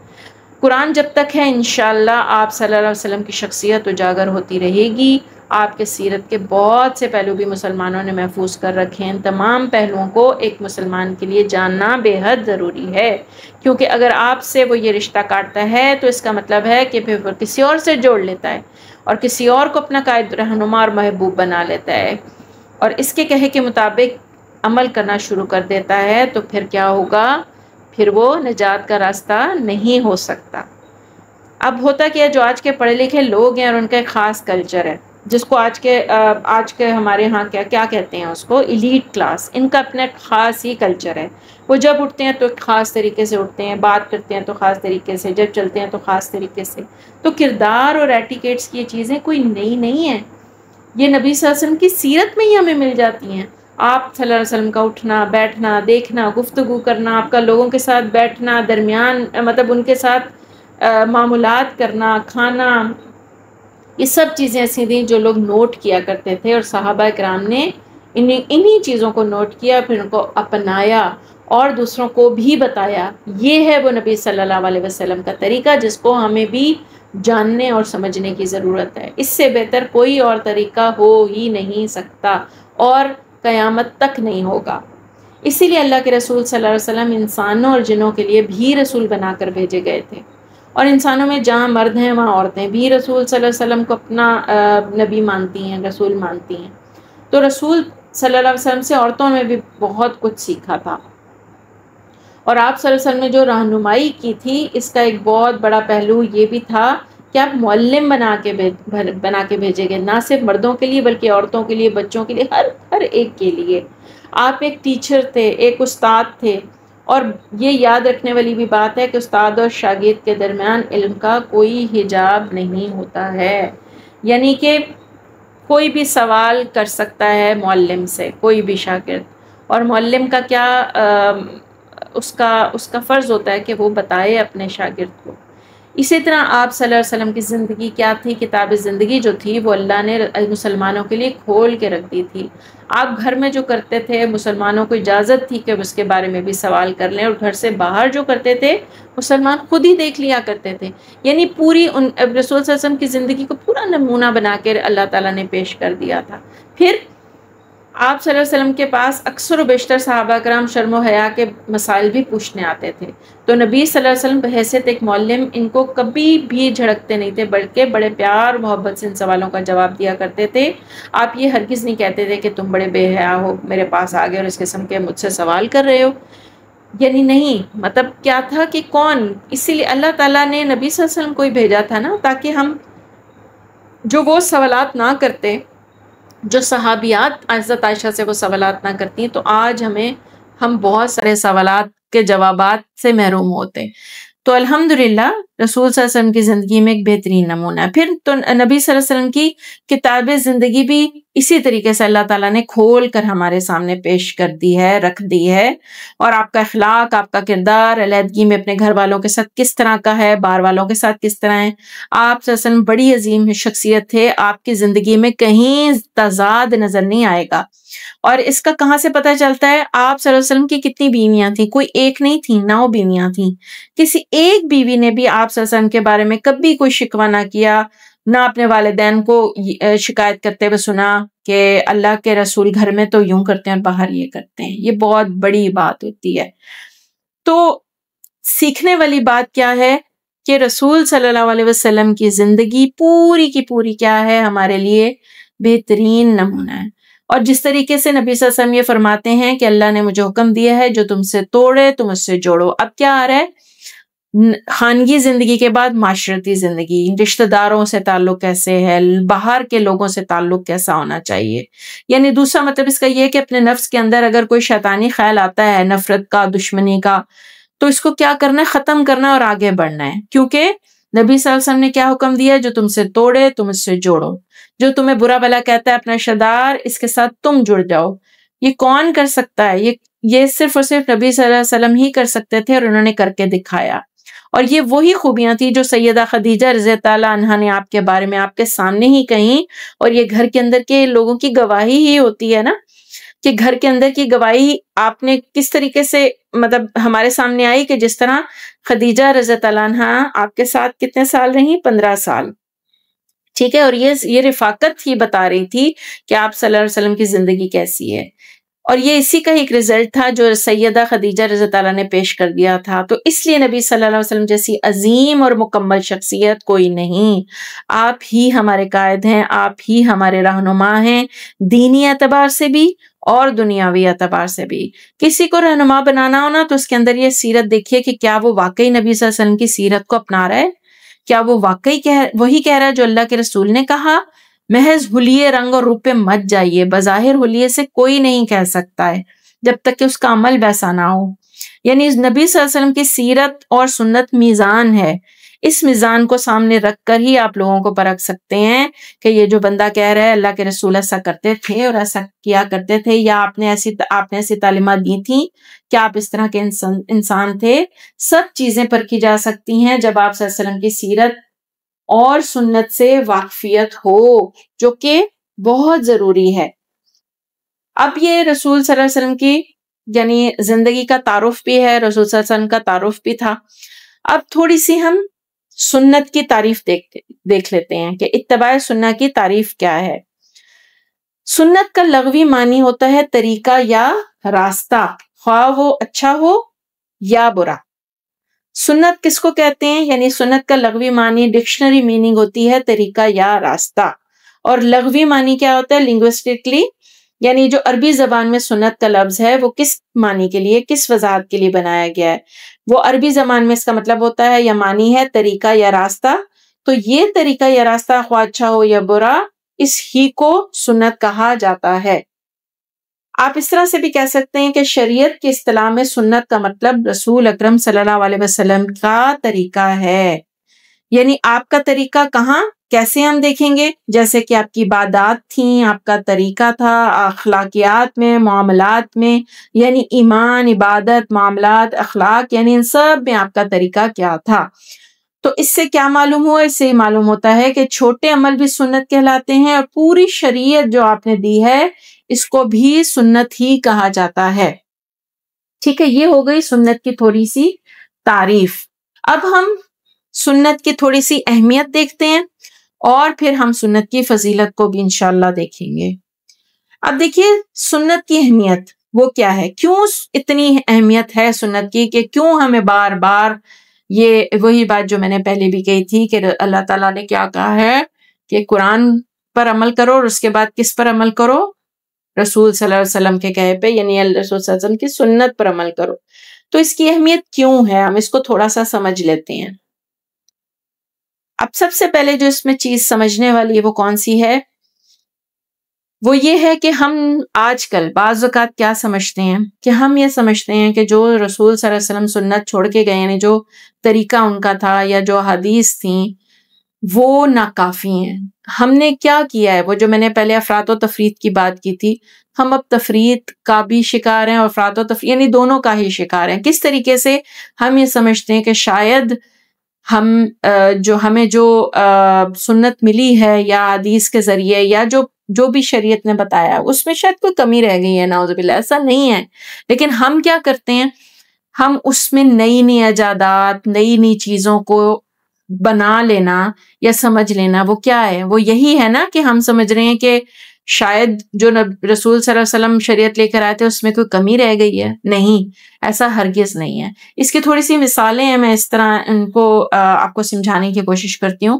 قرآن جب تک ہے انشاءاللہ آپ صلی اللہ علیہ وسلم کی شخصیت اجاگر ہوتی رہے گی۔ آپ کے سیرت کے بہت سے پہلو بھی مسلمانوں نے محفوظ کر رکھے ہیں۔ ان تمام پہلوؤں کو ایک مسلمان کے لیے جاننا بے حد ضروری ہے، کیونکہ اگر آپ سے وہ یہ رشتہ کاٹتا ہے تو اس کا مطلب ہے کہ پھر وہ کسی اور سے جوڑ لیتا ہے، اور کسی اور کو اپنا قائد رہنما اور محبوب بنا لیتا ہے، اور اس کے کہے کے مطابق عمل کرنا شروع کر دیتا ہے، تو پھر کیا ہوگا؟ پھر وہ نجات کا راستہ نہیں ہو سکتا۔ اب ہوتا کیا ہے، جو آج کے پڑھے لکھے لوگ ہیں اور ان کا ایک خاص کلچر ہے، جس کو آج کے ہمارے ہاں کیا کہتے ہیں اس کو، ایلیٹ کلاس. ان کا اپنا خاص ہی کلچر ہے. وہ جب اٹھتے ہیں تو خاص طریقے سے اٹھتے ہیں، بات کرتے ہیں تو خاص طریقے سے، جب چلتے ہیں تو خاص طریقے سے. تو کردار اور ایٹیکیٹس کی یہ چیزیں کوئی نئی نہیں ہیں، یہ نبی صلی اللہ علیہ وسلم کی سیرت میں ہی ہمیں مل جاتی ہیں. آپ صلی اللہ علیہ وسلم کا اٹھنا بیٹھنا، دیکھنا، گفتگو کرنا، آپ کا لوگوں کے ساتھ بیٹھنا، درمیان مطلب ان کے ساتھ معاملات کرنا، کھانا، یہ سب چیزیں ایسی تھیں جو لوگ نوٹ کیا کرتے تھے، اور صحابہ کرام نے انہی چیزوں کو نوٹ کیا، پھر ان کو اپنایا اور دوسروں کو بھی بتایا. یہ ہے وہ نبی صلی اللہ علیہ وسلم کا طریقہ جس کو ہمیں بھی جاننے اور سمجھنے کی ضرورت ہے. اس سے بہتر کوئی اور طریقہ ہو ہی نہیں سکتا اور قیامت تک نہیں ہوگا. اسی لیے اللہ کے رسول صلی اللہ علیہ وسلم انسانوں اور جنوں کے لیے بھی رسول بنا کر بھیجے گئے تھے. اور انسانوں میں جہاں مرد ہیں وہاں عورتیں بھی رسول صلی اللہ علیہ وسلم کو اپنا نبی مانتی ہیں، رسول مانتی ہیں. تو رسول صلی اللہ علیہ وسلم سے عورتوں نے بھی بہت کچھ سیکھا تھا. اور آپ صلی اللہ علیہ وسلم نے جو رہنمائی کی تھی، اس کا ایک بہت بڑا پہلو یہ بھی تھا کہ آپ معلم بنا کے بھیجے گئے، نہ صرف مردوں کے لیے بلکہ عورتوں کے لیے، بچوں کے لیے، ہر ایک کے لیے. آپ ایک ٹیچر تھے، ایک استاد تھے. اور یہ یاد رکھنے والی بھی بات ہے کہ استاد اور شاگرد کے درمیان علم کا کوئی حجاب نہیں ہوتا ہے. یعنی کہ کوئی بھی سوال کر سکتا ہے معلم سے، کوئی بھی شاگرد. اور معلم کا کیا اس کا فرض ہوتا ہے کہ وہ بتائے اپنے شاگرد کو. اسی طرح آپ صلی اللہ علیہ وسلم کی زندگی کیا تھی، کتاب زندگی جو تھی وہ اللہ نے مسلمانوں کے لیے کھول کے رکھ دی تھی. آپ گھر میں جو کرتے تھے مسلمانوں کو اجازت تھی کہ اس کے بارے میں بھی سوال کر لیں، اور گھر سے باہر جو کرتے تھے مسلمان خود ہی دیکھ لیا کرتے تھے. یعنی پوری رسول صلی اللہ علیہ وسلم کی زندگی کو پورا نمونہ بنا کے اللہ تعالیٰ نے پیش کر دیا تھا. پھر آپ صلی اللہ علیہ وسلم کے پاس اکثر و بیشتر صحابہ کرام شرم و حیا کے مسائل بھی پوچھنے آتے تھے. تو نبی صلی اللہ علیہ وسلم بحیثیت ایک معلم ان کو کبھی بھی جھڑکتے نہیں تھے، بلکہ بڑے پیار محبت سے ان سوالوں کا جواب دیا کرتے تھے. آپ یہ ہرگز نہیں کہتے تھے کہ تم بڑے بے حیا ہو، میرے پاس آ گئے اور اس قسم کے مجھ سے سوال کر رہے ہو. یعنی نہیں، مطلب کیا تھا کہ کون، اسی لیے اللہ تعالیٰ نے نبی صلی اللہ علیہ وسلم کو ہی بھیجا تھا نا، تاکہ ہم جو وہ سوالات نہ کرتے، جو صحابیات حضرت عائشہ سے وہ سوالات نہ کرتی، تو آج ہم بہت سارے سوالات کے جوابات سے محروم ہوتے. تو الحمدللہ رسول صلی اللہ علیہ وسلم کی زندگی میں ایک بہترین نمونہ ہے. پھر تو نبی صلی اللہ علیہ وسلم کی کتاب زندگی بھی اسی طریقے سے اللہ تعالیٰ نے کھول کر ہمارے سامنے پیش کر دی ہے، رکھ دی ہے. اور آپ کا اخلاق، آپ کا کردار علیحدگی میں اپنے گھر والوں کے ساتھ کس طرح کا ہے، باہر والوں کے ساتھ کس طرح ہے. آپ صلی اللہ علیہ وسلم بڑی عظیم شخصیت تھے، آپ کی زندگی میں کہیں تضاد نظر نہیں آئے گا. اور اس کا کہاں سے پتہ چلتا ہے؟ آپ صلی اللہ علیہ وسلم کی کتنی بیویاں تھیں، کوئی ایک نہیں تھیں، 9 بیویاں تھیں. کسی ایک بیوی نے بھی آپ صلی اللہ علیہ وسلم کے بارے میں کبھی کوئی شکوہ نہ کیا، نہ اپنے والدین کو شکایت کرتے ہوئے سنا کہ اللہ کے رسول گھر میں تو یوں کرتے ہیں اور باہر یہ کرتے ہیں. یہ بہت بڑی بات ہوتی ہے. تو سیکھنے والی بات کیا ہے کہ رسول صلی اللہ علیہ وسلم کی زندگی پوری کی پوری کیا ہے، ہمارے لیے بہترین نمونہ ہے. اور جس طریقے سے نبی صلی اللہ علیہ وسلم یہ فرماتے ہیں کہ اللہ نے مجھے حکم دیا ہے جو تم سے توڑے تم اس سے جوڑو. اب کیا آ رہا ہے؟ خانگی زندگی کے بعد معاشرتی زندگی، رشتہ داروں سے تعلق کیسے ہے، باہر کے لوگوں سے تعلق کیسا ہونا چاہیے. یعنی دوسرا مطلب اس کا یہ ہے کہ اپنے نفس کے اندر اگر کوئی شیطانی خیال آتا ہے نفرت کا، دشمنی کا، تو اس کو کیا کرنا ہے؟ ختم کرنا ہے اور آگے بڑھنا ہے. کیونکہ نبی صلی اللہ علیہ وسلم نے کیا حکم دیا ہے؟ جو تم سے توڑے تم اس سے جوڑو. جو تمہیں برا بھلا کہتا ہے اپنا شدار، اس کے ساتھ تم جڑ جاؤ. یہ کون کر سکتا ہے؟ یہ صرف اور صرف نبی صلی اللہ علیہ وسلم ہی کر سکتے تھے، اور انہوں نے کر کے دکھایا. اور یہ وہی خوبیاں تھیں جو سیدہ خدیجہ رضی اللہ عنہا نے آپ کے بارے میں آپ کے سامنے ہی کہیں. اور یہ گھر کے اندر کے لوگوں کی گواہی ہی ہوتی ہے نا، کہ گھر کے اندر کی گواہی آپ نے کس طریقے سے مطلب ہمارے سامنے آئی کہ جس طرح خدیجہ رضی اللہ عنہا آپ کے ساتھ کتنے سال رہی؟ 15 سال. ٹھیک ہے. اور یہ رفاقت ہی بتا رہی تھی کہ آپ صلی اللہ علیہ وسلم کی زندگی کیسی ہے. اور یہ اسی کا ایک رزلٹ تھا جو سیدہ خدیجہ رضی اللہ عنہا نے پیش کر دیا تھا. تو اس لیے نبی صلی اللہ علیہ وسلم جیسی عظیم اور مکمل شخصیت کوئی نہیں. آپ ہی ہمارے قائد ہیں، آپ ہی ہمارے رہنما ہیں، دینی اعتبار سے بھی اور دنیاوی اعتبار سے بھی. کسی کو رہنما بنانا ہو نا تو اس کے اندر یہ سیرت دیکھیے کہ کیا وہ واقعی نبی صلی اللہ علیہ وسلم کی سیرت کو اپنا رہا ہے، کیا وہ واقعی وہی کہہ رہا ہے جو اللہ کے رسول نے کہا. محض حلیے رنگ اور روپ پہ مت جائیے. بظاہر حلیے سے کوئی نہیں کہہ سکتا ہے جب تک کہ اس کا عمل ویسا نہ ہو. یعنی نبی صلی اللہ علیہ وسلم کی سیرت اور سنت میزان ہے. اس میزان کو سامنے رکھ کر ہی آپ لوگوں کو پرکھ سکتے ہیں کہ یہ جو بندہ کہہ رہا ہے اللہ کے رسول ایسا کرتے تھے اور ایسا کیا کرتے تھے، یا آپ نے ایسی تعلیمات دی تھیں، کیا آپ اس طرح کے انسان تھے. سب چیزیں پرکھی جا سکتی ہیں جب آپ صلی اللہ علیہ وسلم کی سیرت اور سنت سے واقفیت ہو، جو کہ بہت ضروری ہے. اب یہ رسول صلی اللہ علیہ وسلم کی یعنی زندگی کا تعارف بھی ہے، رسول صلی اللہ علیہ وسلم کا تعارف بھی تھا. اب تھوڑی سی ہم سنت کی تعریف دیکھ لیتے ہیں کہ اتباع سنت کی تعریف کیا ہے. سنت کا لغوی معنی ہوتا ہے طریقہ یا راستہ، خواہ وہ اچھا ہو یا برا. سنت کس کو کہتے ہیں؟ یعنی سنت کا لغوی معنی ڈکشنری میننگ ہوتی ہے طریقہ یا راستہ، اور لغوی معنی کیا ہوتا ہے لنگوسٹکلی، یعنی جو عربی زبان میں سنت کا لفظ ہے وہ کس معنی کے لیے، کس وضاحت کے لیے بنایا گیا ہے. وہ عربی زبان میں اس کا مطلب ہوتا ہے یا معنی ہے طریقہ یا راستہ. تو یہ طریقہ یا راستہ خواہ اچھا ہو یا برا، اس ہی کو سنت کہا جاتا ہے. آپ اس طرح سے بھی کہہ سکتے ہیں کہ شریعت کی اصطلاح میں سنت کا مطلب رسول اکرم صلی اللہ علیہ وسلم کا طریقہ ہے. یعنی آپ کا طریقہ کہاں کیسے ہم دیکھیں گے، جیسے کہ آپ کی عبادات تھیں، آپ کا طریقہ تھا اخلاقیات میں، معاملات میں، یعنی ایمان، عبادت، معاملات، اخلاق، یعنی ان سب میں آپ کا طریقہ کیا تھا. تو اس سے کیا معلوم ہوا؟ اس سے یہ معلوم ہوتا ہے کہ چھوٹے عمل بھی سنت کہلاتے ہیں، اور پوری شریعت جو آپ نے دی ہے اس کو بھی سنت ہی کہا جاتا ہے. ٹھیک ہے، یہ ہو گئی سنت کی تھوڑی سی تعریف. اب ہم سنت کی تھوڑی سی اہمیت دیکھتے ہیں، اور پھر ہم سنت کی فضیلت کو بھی انشاءاللہ دیکھیں گے. اب دیکھیے سنت کی اہمیت وہ کیا ہے، کیوں اتنی اہمیت ہے سنت کی، کہ کیوں ہمیں بار بار یہ وہی بات جو میں نے پہلے بھی کہی تھی کہ اللہ تعالیٰ نے کیا کہا ہے کہ قرآن پر عمل کرو، اور اس کے بعد کس پر عمل کرو؟ رسول صلی اللہ علیہ وسلم کے کہے پہ، یعنی رسول صلی اللہ علیہ وسلم کی سنت پر عمل کرو. تو اس کی اہمیت کیوں ہے، ہم اس کو تھوڑا سا سمجھ لیتے ہیں. اب سب سے پہلے جو اس میں چیز سمجھنے والی ہے وہ کون سی ہے؟ وہ یہ ہے کہ ہم آج کل بعض اوقات کیا سمجھتے ہیں کہ ہم یہ سمجھتے ہیں کہ جو رسول صلی اللہ علیہ وسلم سنت چھوڑ کے گئے، یعنی جو طریقہ ان کا تھا یا جو حدیث تھیں وہ ناکافی ہیں. ہم نے کیا کیا ہے، وہ جو میں نے پہلے افراط و تفریط کی بات کی تھی، ہم اب تفریط کا بھی شکار ہیں اور افراط و تفریط یعنی دونوں کا ہی شکار ہیں. کس طریقے سے؟ ہم یہ سمجھتے ہیں کہ شاید ہمیں جو سنت ملی ہے یا حدیث کے ذریعے یا جو بھی شریعت نے بتایا اس میں شاید کوئی کمی رہ گئی ہے، نعوذ باللہ. ایسا نہیں ہے، لیکن ہم کیا کرتے ہیں، ہم اس میں نئی نئی ایجادات، نئی نئی چیزوں کو بنا لینا یا سمجھ لینا، وہ کیا ہے، وہ یہی ہے نا کہ ہم سمجھ رہے ہیں کہ شاید جو رسول صلی اللہ علیہ وسلم شریعت لے کر آئے تھے اس میں کوئی کمی رہ گئی ہے. نہیں، ایسا ہرگز نہیں ہے. اس کی تھوڑی سی مثالیں ہیں، میں اس طرح ان کو آپ کو سمجھانے کی کوشش کرتی ہوں.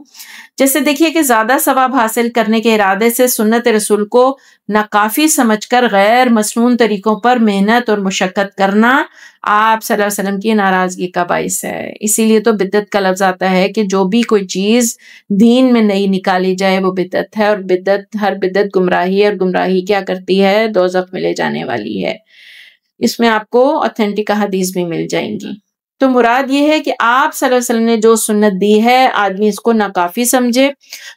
جیسے دیکھیے کہ زیادہ ثواب حاصل کرنے کے ارادے سے سنت رسول کو ناکافی سمجھ کر غیر مسنون طریقوں پر محنت اور مشقت کرنا آپ صلی اللہ علیہ وسلم کی ناراضگی کا باعث ہے. اسی لیے تو بدعت کا لفظ آتا ہے کہ جو بھی کوئی چیز دین میں نئی نکالی جائے وہ بدعت ہے، اور ہر بدعت گمراہی ہے، اور گمراہی کیا کرتی ہے، دوزخ میں لے جانے والی ہے. اس میں آپ کو اوتھینٹک حدیث بھی مل جائیں گی. تو مراد یہ ہے کہ آپ صلی اللہ علیہ وسلم نے جو سنت دی ہے آدمی اس کو ناکافی سمجھے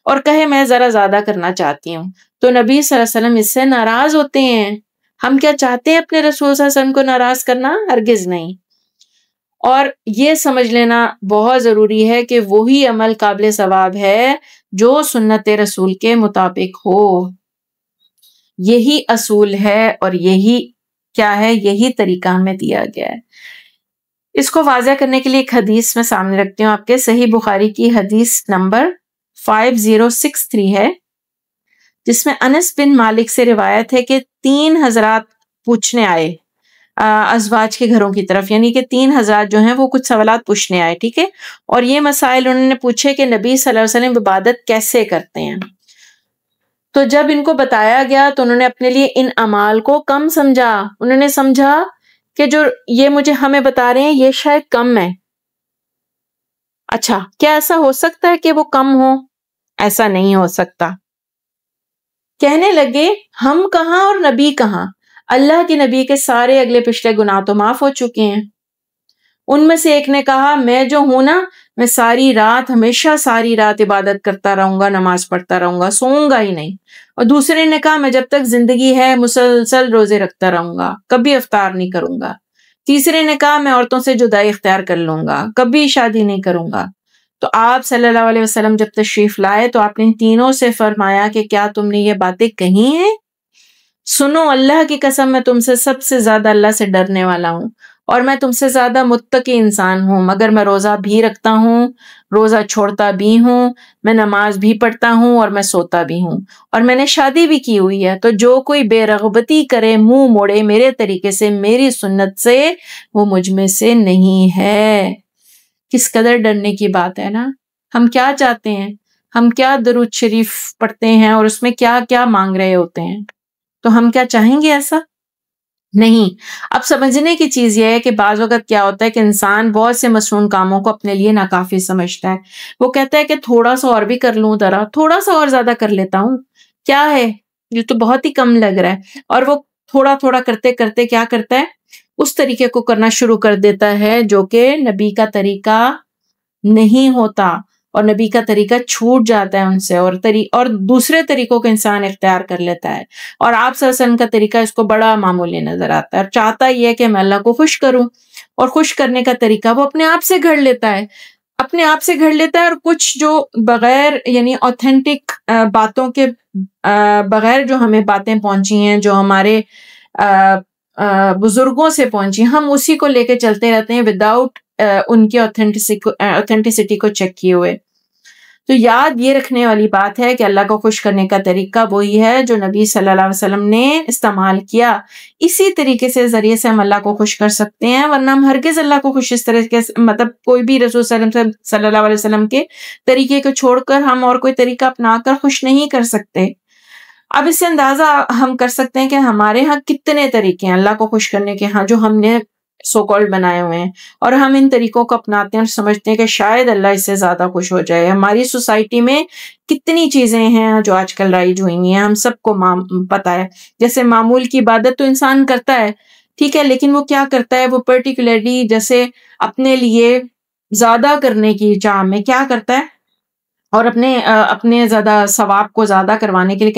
اور کہے میں ذرا زیادہ کرنا چاہتی ہوں، تو نبی صلی اللہ علیہ وسلم اس سے ناراض ہوتے ہیں. ہم کیا چاہتے ہیں اپنے رسول صلی اللہ علیہ وسلم کو ناراض کرنا؟ ہرگز نہیں. اور یہ سمجھ لینا بہت ضروری ہے کہ وہی عمل قابل ثواب ہے جو سنت رسول کے مطابق ہو. یہی اصول ہے اور یہی کیا ہے، یہی طریقہ ہمیں دیا گیا ہے. اس کو واضح کرنے کے لیے ایک حدیث میں سامنے رکھتی ہوں آپ کے. صحیح بخاری کی حدیث نمبر 5063 ہے، جس میں انس بن مالک سے روایت ہے کہ 3 حضرات پوچھنے آئے ازواج کے گھروں کی طرف، یعنی کہ 3 حضرات جو ہیں وہ کچھ سوالات پوچھنے آئے. ٹھیک ہے، اور یہ مسائل انہوں نے پوچھے کہ نبی صلی اللہ علیہ وسلم عبادت کیسے کرتے ہیں. تو جب ان کو بتایا گیا تو انہوں نے اپنے لیے ان اعمال کو کم سمجھا. انہوں نے سمجھا کہ جو یہ ہمیں بتا رہے ہیں یہ شاید کم ہے. اچھا، کیا ایسا ہو سکتا ہے کہ وہ کم ہو؟ ایسا نہیں ہو سکتا. کہنے لگے ہم کہاں اور نبی کہاں، اللہ کے نبی کے سارے اگلے پچھلے گناہ تو معاف ہو چکے ہیں۔ ان میں سے ایک نے کہا میں جو ہوں نا، میں ساری رات، ہمیشہ ساری رات عبادت کرتا رہوں گا، نماز پڑھتا رہوں گا، سوؤں گا ہی نہیں۔ اور دوسرے نے کہا میں جب تک زندگی ہے مسلسل روزے رکھتا رہوں گا، کبھی افطار نہیں کروں گا۔ تیسرے نے کہا میں عورتوں سے جدائی اختیار کر لوں گا، کبھی شادی نہیں کروں گا۔ تو آپ صلی اللہ علیہ وسلم جب تشریف لائے تو آپ نے ان تینوں سے فرمایا کہ کیا تم نے یہ باتیں کہی ہیں؟ سنو، اللہ کی قسم میں تم سے سب سے زیادہ اللہ سے ڈرنے والا ہوں، اور میں تم سے زیادہ متقی انسان ہوں، مگر میں روزہ بھی رکھتا ہوں، روزہ چھوڑتا بھی ہوں، میں نماز بھی پڑھتا ہوں، اور میں سوتا بھی ہوں، اور میں نے شادی بھی کی ہوئی ہے۔ تو جو کوئی بے رغبتی کرے، منہ موڑے میرے طریقے سے، میری سنت سے، وہ مجھ میں سے نہیں ہے۔ کس قدر ڈرنے کی بات ہے نا۔ ہم کیا چاہتے ہیں، ہم کیا درود شریف پڑھتے ہیں اور اس میں کیا کیا مانگ رہے ہوتے ہیں، تو ہم کیا چاہیں گے ایسا؟ نہیں۔ اب سمجھنے کی چیز یہ ہے کہ بعض وقت کیا ہوتا ہے کہ انسان بہت سے مصنون کاموں کو اپنے لیے ناکافی سمجھتا ہے۔ وہ کہتا ہے کہ تھوڑا سا اور بھی کر لوں، ذرا تھوڑا سا اور زیادہ کر لیتا ہوں، کیا ہے یہ تو بہت ہی کم لگ رہا ہے۔ اور وہ تھوڑا تھوڑا کرتے کرتے کیا کرتا ہے، اس طریقے کو کرنا شروع کر دیتا ہے جو کہ نبی کا طریقہ نہیں ہوتا، اور نبی کا طریقہ چھوٹ جاتا ہے ان سے، اور دوسرے طریقوں کو انسان اختیار کر لیتا ہے، اور آپ صلی اللہ علیہ وسلم کا طریقہ اس کو بڑا معمولی نظر آتا ہے، اور چاہتا یہ ہے کہ میں اللہ کو خوش کروں، اور خوش کرنے کا طریقہ وہ اپنے آپ سے گھڑ لیتا ہے، اپنے آپ سے گھڑ لیتا ہے، اور کچھ جو بغیر یعنی اوتھینٹک باتوں کے بغیر جو ہمیں باتیں پہنچی ہیں، جو ہمارے بزرگوں سے پہنچی، ہم اسی کو لے کے چلتے رہتے ہیں وداؤٹ ان کی اوتھینٹسٹی کو چیک کیے ہوئے۔ تو یاد یہ رکھنے والی بات ہے کہ اللہ کو خوش کرنے کا طریقہ وہی ہے جو نبی صلی اللہ علیہ وسلم نے استعمال کیا، اسی طریقے سے ذریعے سے ہم اللہ کو خوش کر سکتے ہیں، ورنہ ہم ہرگز اللہ کو خوش اس طرح کے مطلب کوئی بھی رسول صلی اللہ علیہ وسلم کے طریقے کو چھوڑ کر ہم اور کوئی طریقہ اپنا کر خوش نہیں کر سکتے۔ اب اس سے اندازہ ہم کر سکتے ہیں کہ ہمارے ہاں کتنے طریقے ہیں اللہ کو خوش کرنے کے، ہاں جو ہم نے سو کالڈ بنائے ہوئے ہیں، اور ہم ان طریقوں کو اپناتے ہیں اور سمجھتے ہیں کہ شاید اللہ اس سے زیادہ خوش ہو جائے۔ ہماری سوسائٹی میں کتنی چیزیں ہیں جو آج کل رائج ہوئی ہیں، ہم سب کو پتہ ہے۔ جیسے معمول کی عبادت تو انسان کرتا ہے، ٹھیک ہے، لیکن وہ کیا کرتا ہے، وہ پرٹیکولرلی جیسے اپنے لیے زیادہ کرنے کی چاہ میں کیا کرتا ہے، اور اپنے زیادہ ثواب کو زیادہ کروانے کے لیے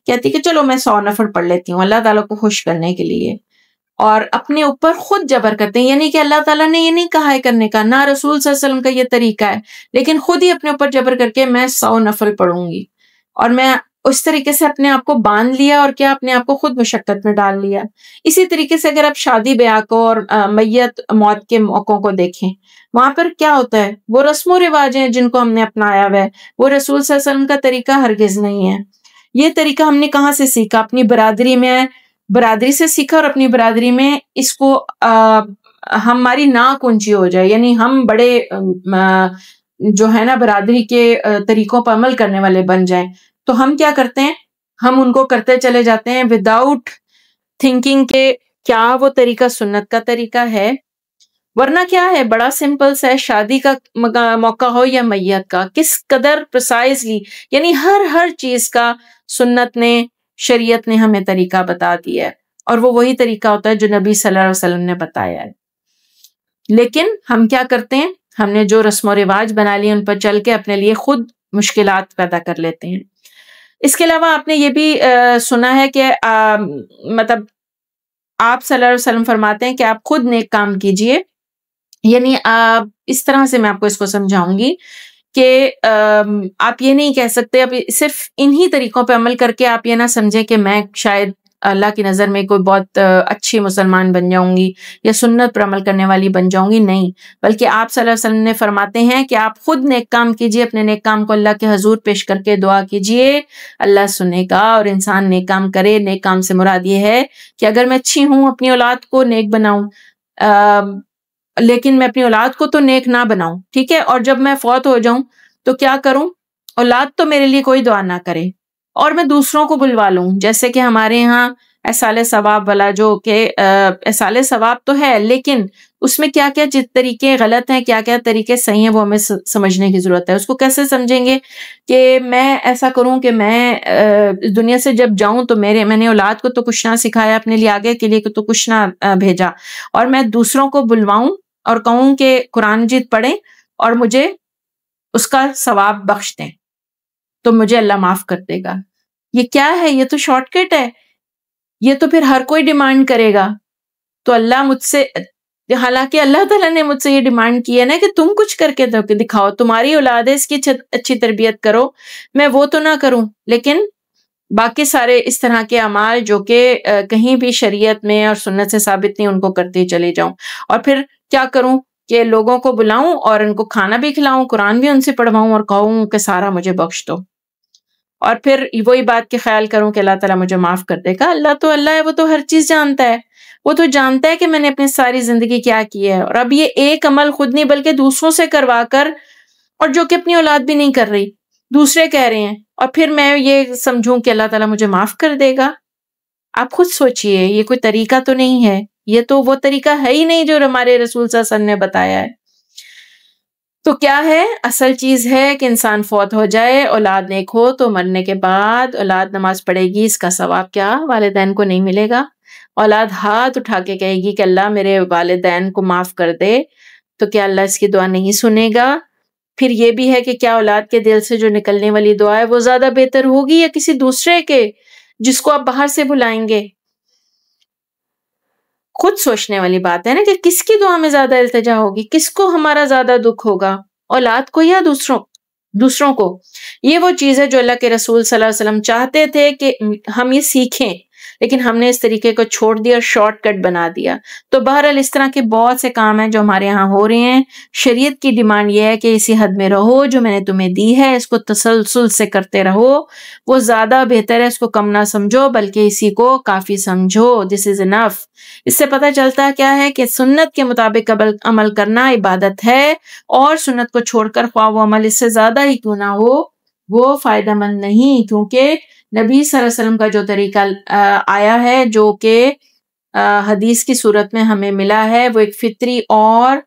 کہتی کہ چلو میں 100 نفل پڑھ لیتی ہوں اللہ تعالیٰ کو خوش کرنے کے لیے، اور اپنے اوپر خود جبر کرتے ہیں۔ یعنی کہ اللہ تعالیٰ نے یہ نہیں کہا ہے کرنے کا، نہ رسول صلی اللہ علیہ وسلم کا یہ طریقہ ہے، لیکن خود ہی اپنے اوپر جبر کر کے میں 100 نفل پڑھوں گی، اور میں اس طریقے سے اپنے آپ کو باندھ لیا، اور کیا اپنے آپ کو خود مشقت میں ڈال لیا۔ اسی طریقے سے اگر آپ شادی بیاہ کو اور موت کے موقعوں کو دیکھیں، وہاں پر کیا ہوتا ہے، وہ رسم و رواج ہیں جن کو ہم نے اپنایا ہوا ہے، وہ رسول صلی اللہ علیہ وسلم کا طریقہ ہرگز نہیں ہے۔ یہ طریقہ ہم نے کہاں سے سیکھا؟ اپنی برادری سے سیکھا، اور اپنی برادری میں اس کو ہماری ناک اونچی ہو جائے، یعنی ہم بڑے جو ہے نا برادری کے طریقوں پر عمل کرنے والے بن جائیں، تو ہم کیا کرتے ہیں، ہم ان کو کرتے چلے جاتے ہیں وداؤٹ تھنکنگ کہ کیا وہ طریقہ سنت کا طریقہ ہے۔ ورنہ کیا ہے، بڑا سمپل سا ہے، شادی کا موقع ہو یا میت کا، کس قدر پریسائزلی، یعنی ہر چیز کا سنت نے، شریعت نے ہمیں طریقہ بتا دیا ہے، اور وہ وہی طریقہ ہوتا ہے جو نبی صلی اللہ علیہ وسلم نے بتایا ہے۔ لیکن ہم کیا کرتے ہیں، ہم نے جو رسم و رواج بنا لیے ان پر چل کے اپنے لیے خود مشکلات پیدا کر لیتے ہیں۔ اس کے علاوہ آپ نے یہ بھی سنا ہے کہ مطلب آپ صلی اللہ علیہ وسلم فرماتے ہیں کہ آپ خود نیک کام کیجئے، یعنی اس طرح سے میں آپ کو اس کو سمجھاؤں گی کہ آپ یہ نہیں کہہ سکتے، اب صرف انہی طریقوں پہ عمل کر کے آپ یہ نہ سمجھیں کہ میں شاید اللہ کی نظر میں کوئی بہت اچھی مسلمان بن جاؤں گی یا سنت پر عمل کرنے والی بن جاؤں گی، نہیں، بلکہ آپ صلی اللہ علیہ وسلم نے فرماتے ہیں کہ آپ خود نیک کام کیجئے، اپنے نیک کام کو اللہ کے حضور پیش کر کے دعا کیجئے، اللہ سنے گا، اور انسان نیک کام کرے۔ نیک کام سے مراد یہ ہے کہ اگر میں اچھی ہوں، اپنی اولاد کو نیک بناؤں، لیکن میں اپنی اولاد کو تو نیک نہ بناؤں، ٹھیک ہے، اور جب میں فوت ہو جاؤں تو کیا کروں، اولاد تو میرے لیے کوئی دعا نہ کرے، اور میں دوسروں کو بلوا لوں، جیسے کہ ہمارے ہاں احصال ثواب والا، جو کہ احصال ثواب تو ہے، لیکن اس میں کیا کیا طریقے غلط ہیں، کیا کیا طریقے صحیح ہیں، وہ ہمیں سمجھنے کی ضرورت ہے. اس کو کیسے سمجھیں گے کہ میں ایسا کروں کہ میں اس دنیا سے جب جاؤں تو میں نے اولاد کو تو کچھ نہ سکھایا، اپنے لیے آگے کے لیے تو کچھ نہ بھیجا، اور میں دوسروں کو بلواؤں اور کہوں کہ قرآن مجید پڑھیں اور مجھے اس کا ثواب بخش دیں تو مجھے اللہ معاف کر دے گا. یہ کیا ہے؟ یہ تو شارٹ کٹ ہے. یہ تو پھر ہر کوئی ڈیمانڈ کرے گا. تو اللہ مجھ سے، حالانکہ اللہ تعالیٰ نے مجھ سے یہ ڈیمانڈ کی ہے نا کہ تم کچھ کر کے دکھاؤ، تمہاری اولاد ہے، اس کی اچھی تربیت کرو. میں وہ تو نہ کروں، لیکن باقی سارے اس طرح کے اعمال جو کہ کہیں بھی شریعت میں اور سنت سے ثابت نہیں، ان کو کرتے چلے جاؤں. اور پھر کیا کروں کہ لوگوں کو بلاؤں اور ان کو کھانا بھی کھلاؤں، قرآن بھی ان سے پڑھواؤں اور کہوں کہ سارا مجھے بخش دو، اور پھر وہی بات کے خیال کروں کہ اللہ تعالیٰ مجھے معاف کر دے گا. اللہ تو اللہ ہے، وہ تو ہر چیز جانتا ہے. وہ تو جانتا ہے کہ میں نے اپنی ساری زندگی کیا کی ہے، اور اب یہ ایک عمل خود نہیں بلکہ دوسروں سے کروا کر، اور جو کہ اپنی اولاد بھی نہیں کر رہی، دوسرے کہہ رہے ہیں، اور پھر میں یہ سمجھوں کہ اللہ تعالیٰ مجھے معاف کر دے گا. آپ خود سوچئے، یہ کوئی طریقہ تو نہیں ہے. یہ تو وہ طریقہ ہے ہی نہیں جو ہمارے رسول صلی اللہ علیہ وسلم نے بتایا ہے. تو کیا ہے؟ اصل چیز ہے کہ انسان فوت ہو جائے، اولاد نیک ہو تو مرنے کے بعد اولاد نماز پڑھے گی، اس کا ثواب کیا والدین کو نہیں ملے گا؟ اولاد ہاتھ اٹھا کے کہے گی کہ اللہ میرے والدین کو معاف کر دے، تو کیا اللہ اس کی دعا نہیں سنے گا؟ پھر یہ بھی ہے کہ کیا اولاد کے دل سے جو نکلنے والی دعا ہے وہ زیادہ بہتر ہوگی یا کسی دوسرے کے جس کو آپ باہر سے بلائیں گے؟ خود سوچنے والی بات ہے نا کہ کس کی دعا میں زیادہ التجا ہوگی، کس کو ہمارا زیادہ دکھ ہوگا، اولاد کو یا دوسروں کو. یہ وہ چیز ہے جو اللہ کے رسول صلی اللہ علیہ وسلم چاہتے تھے کہ ہم یہ سیکھیں، لیکن ہم نے اس طریقے کو چھوڑ دیا اور شارٹ کٹ بنا دیا. تو بہرحال اس طرح کے بہت سے کام ہیں جو ہمارے ہاں ہو رہے ہیں. شریعت کی ڈیمانڈ یہ ہے کہ اسی حد میں رہو جو میں نے تمہیں دی ہے، اس کو تسلسل سے کرتے رہو، وہ زیادہ بہتر ہے. اس کو کم نہ سمجھو بلکہ اسی کو کافی سمجھو. دس از انف. اس سے پتہ چلتا ہے کیا ہے کہ سنت کے مطابق عمل کرنا عبادت ہے، اور سنت کو چھوڑ کر خواہ وہ عمل اس سے زیادہ ہی کیوں نہ ہو وہ فائدہ مند نہیں. کیونکہ نبی صلی اللہ علیہ وسلم کا جو طریقہ آیا ہے، جو کہ حدیث کی صورت میں ہمیں ملا ہے، وہ ایک فطری اور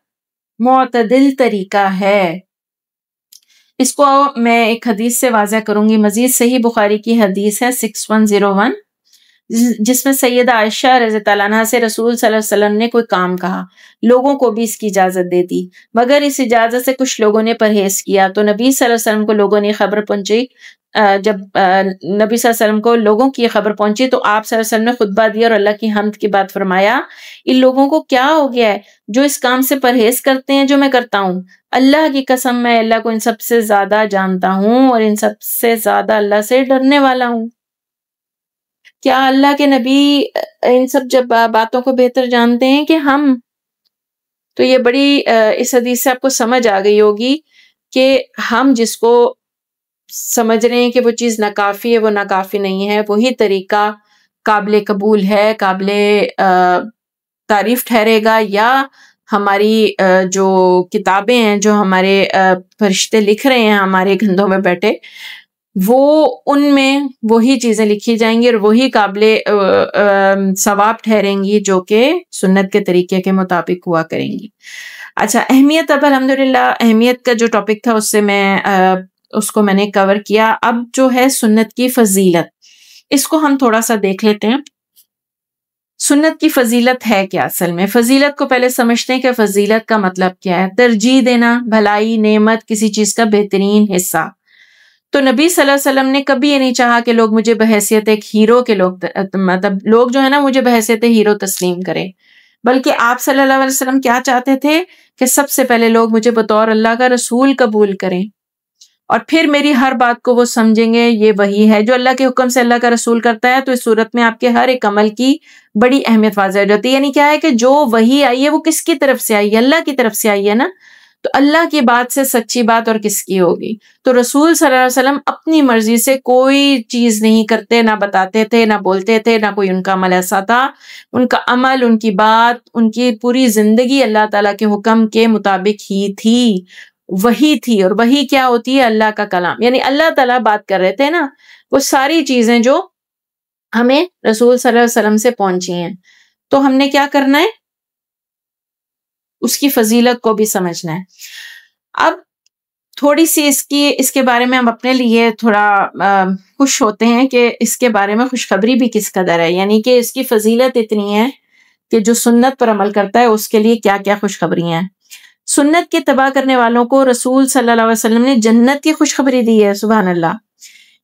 معتدل طریقہ ہے. اس کو میں ایک حدیث سے واضح کروں گی مزید. صحیح بخاری کی حدیث ہے 6101، جس میں سیدہ عائشہ رضی اللہ عنہا سے رسول صلی اللہ علیہ وسلم نے کوئی کام کہا، لوگوں کو بھی اس کی اجازت دے دی، مگر اس اجازت سے کچھ لوگوں نے پرہیز کیا. تو نبی صلی اللہ علیہ وسلم کو لوگوں نے خبر پہنچی، جب نبی صلی اللہ علیہ وسلم کو لوگوں کی خبر پہنچی تو آپ صلی اللہ علیہ وسلم نے خطبہ دیا اور اللہ کی حمد کی بات فرمایا. ان لوگوں کو کیا ہو گیا ہے جو اس کام سے پرہیز کرتے ہیں جو میں کرتا ہوں؟ اللہ کی قسم میں اللہ کو ان سب سے زیادہ جانتا ہوں اور ان سب سے زیادہ اللہ سے ڈرنے والا ہوں. کیا اللہ کے نبی ان سب جب باتوں کو بہتر جانتے ہیں کہ ہم؟ تو یہ بڑی اس حدیث سے آپ کو سمجھ آ گئی ہوگی کہ ہم جس کو سمجھ رہے ہیں کہ وہ چیز ناکافی ہے، وہ ناکافی نہیں ہے. وہی طریقہ قابل قبول ہے، قابل تعریف ٹھہرے گا، یا ہماری جو کتابیں ہیں جو ہمارے فرشتے لکھ رہے ہیں ہمارے کندھوں میں بیٹھے، وہ ان میں وہی چیزیں لکھی جائیں گی اور وہی قابل ثواب ٹھہریں گی جو کہ سنت کے طریقے کے مطابق ہوا کریں گی. اچھا، اہمیت. اب الحمدللہ اہمیت کا جو ٹاپک تھا اس کو میں نے کور کیا. اب جو ہے سنت کی فضیلت، اس کو ہم تھوڑا سا دیکھ لیتے ہیں. سنت کی فضیلت ہے کیا؟ اصل میں فضیلت کو پہلے سمجھتے ہیں کہ فضیلت کا مطلب کیا ہے. ترجیح دینا، بھلائی، نعمت، کسی چیز کا بہترین حصہ. تو نبی صلی اللہ علیہ وسلم نے کبھی یہ نہیں چاہا کہ لوگ مجھے بحیثیت ایک ہیرو کے مطلب لوگ جو ہے نا مجھے بحیثیت ہیرو تسلیم کریں، بلکہ آپ صلی اللہ علیہ وسلم کیا چاہتے تھے کہ سب سے پہلے لوگ مجھے بطور اللہ کا رسول قبول کریں، اور پھر میری ہر بات کو وہ سمجھیں گے یہ وہی ہے جو اللہ کے حکم سے اللہ کا رسول کرتا ہے. تو اس صورت میں آپ کے ہر ایک عمل کی بڑی اہمیت واضح ہو جاتی ہے. یعنی کیا ہے کہ جو وہی آئی ہے وہ کس کی طرف سے آئی ہے؟ اللہ کی طرف سے آئی ہے نا. تو اللہ کی بات سے سچی بات اور کس کی ہوگی؟ تو رسول صلی اللہ علیہ وسلم اپنی مرضی سے کوئی چیز نہیں کرتے، نہ بتاتے تھے، نہ بولتے تھے، نہ کوئی ان کا عمل ایسا تھا. ان کا عمل، ان کی بات، ان کی پوری زندگی اللہ تعالیٰ کے حکم کے مطابق ہی تھی، وہی تھی. اور وہی کیا ہوتی ہے؟ اللہ کا کلام. یعنی اللہ تعالیٰ بات کر رہے تھے نا، وہ ساری چیزیں جو ہمیں رسول صلی اللہ علیہ وسلم سے پہنچی ہیں. تو ہم نے کیا کرنا ہے؟ اس کی فضیلت کو بھی سمجھنا ہے۔ اب تھوڑی سی اس کے بارے میں ہم اپنے لیے تھوڑا خوش ہوتے ہیں کہ اس کے بارے میں خوشخبری بھی کس قدر ہے، یعنی کہ اس کی فضیلت اتنی ہے کہ جو سنت پر عمل کرتا ہے اس کے لیے کیا کیا خوشخبریاں ہیں۔ سنت کے اتباع کرنے والوں کو رسول صلی اللہ علیہ وسلم نے جنت کی خوشخبری دی ہے، سبحان اللہ۔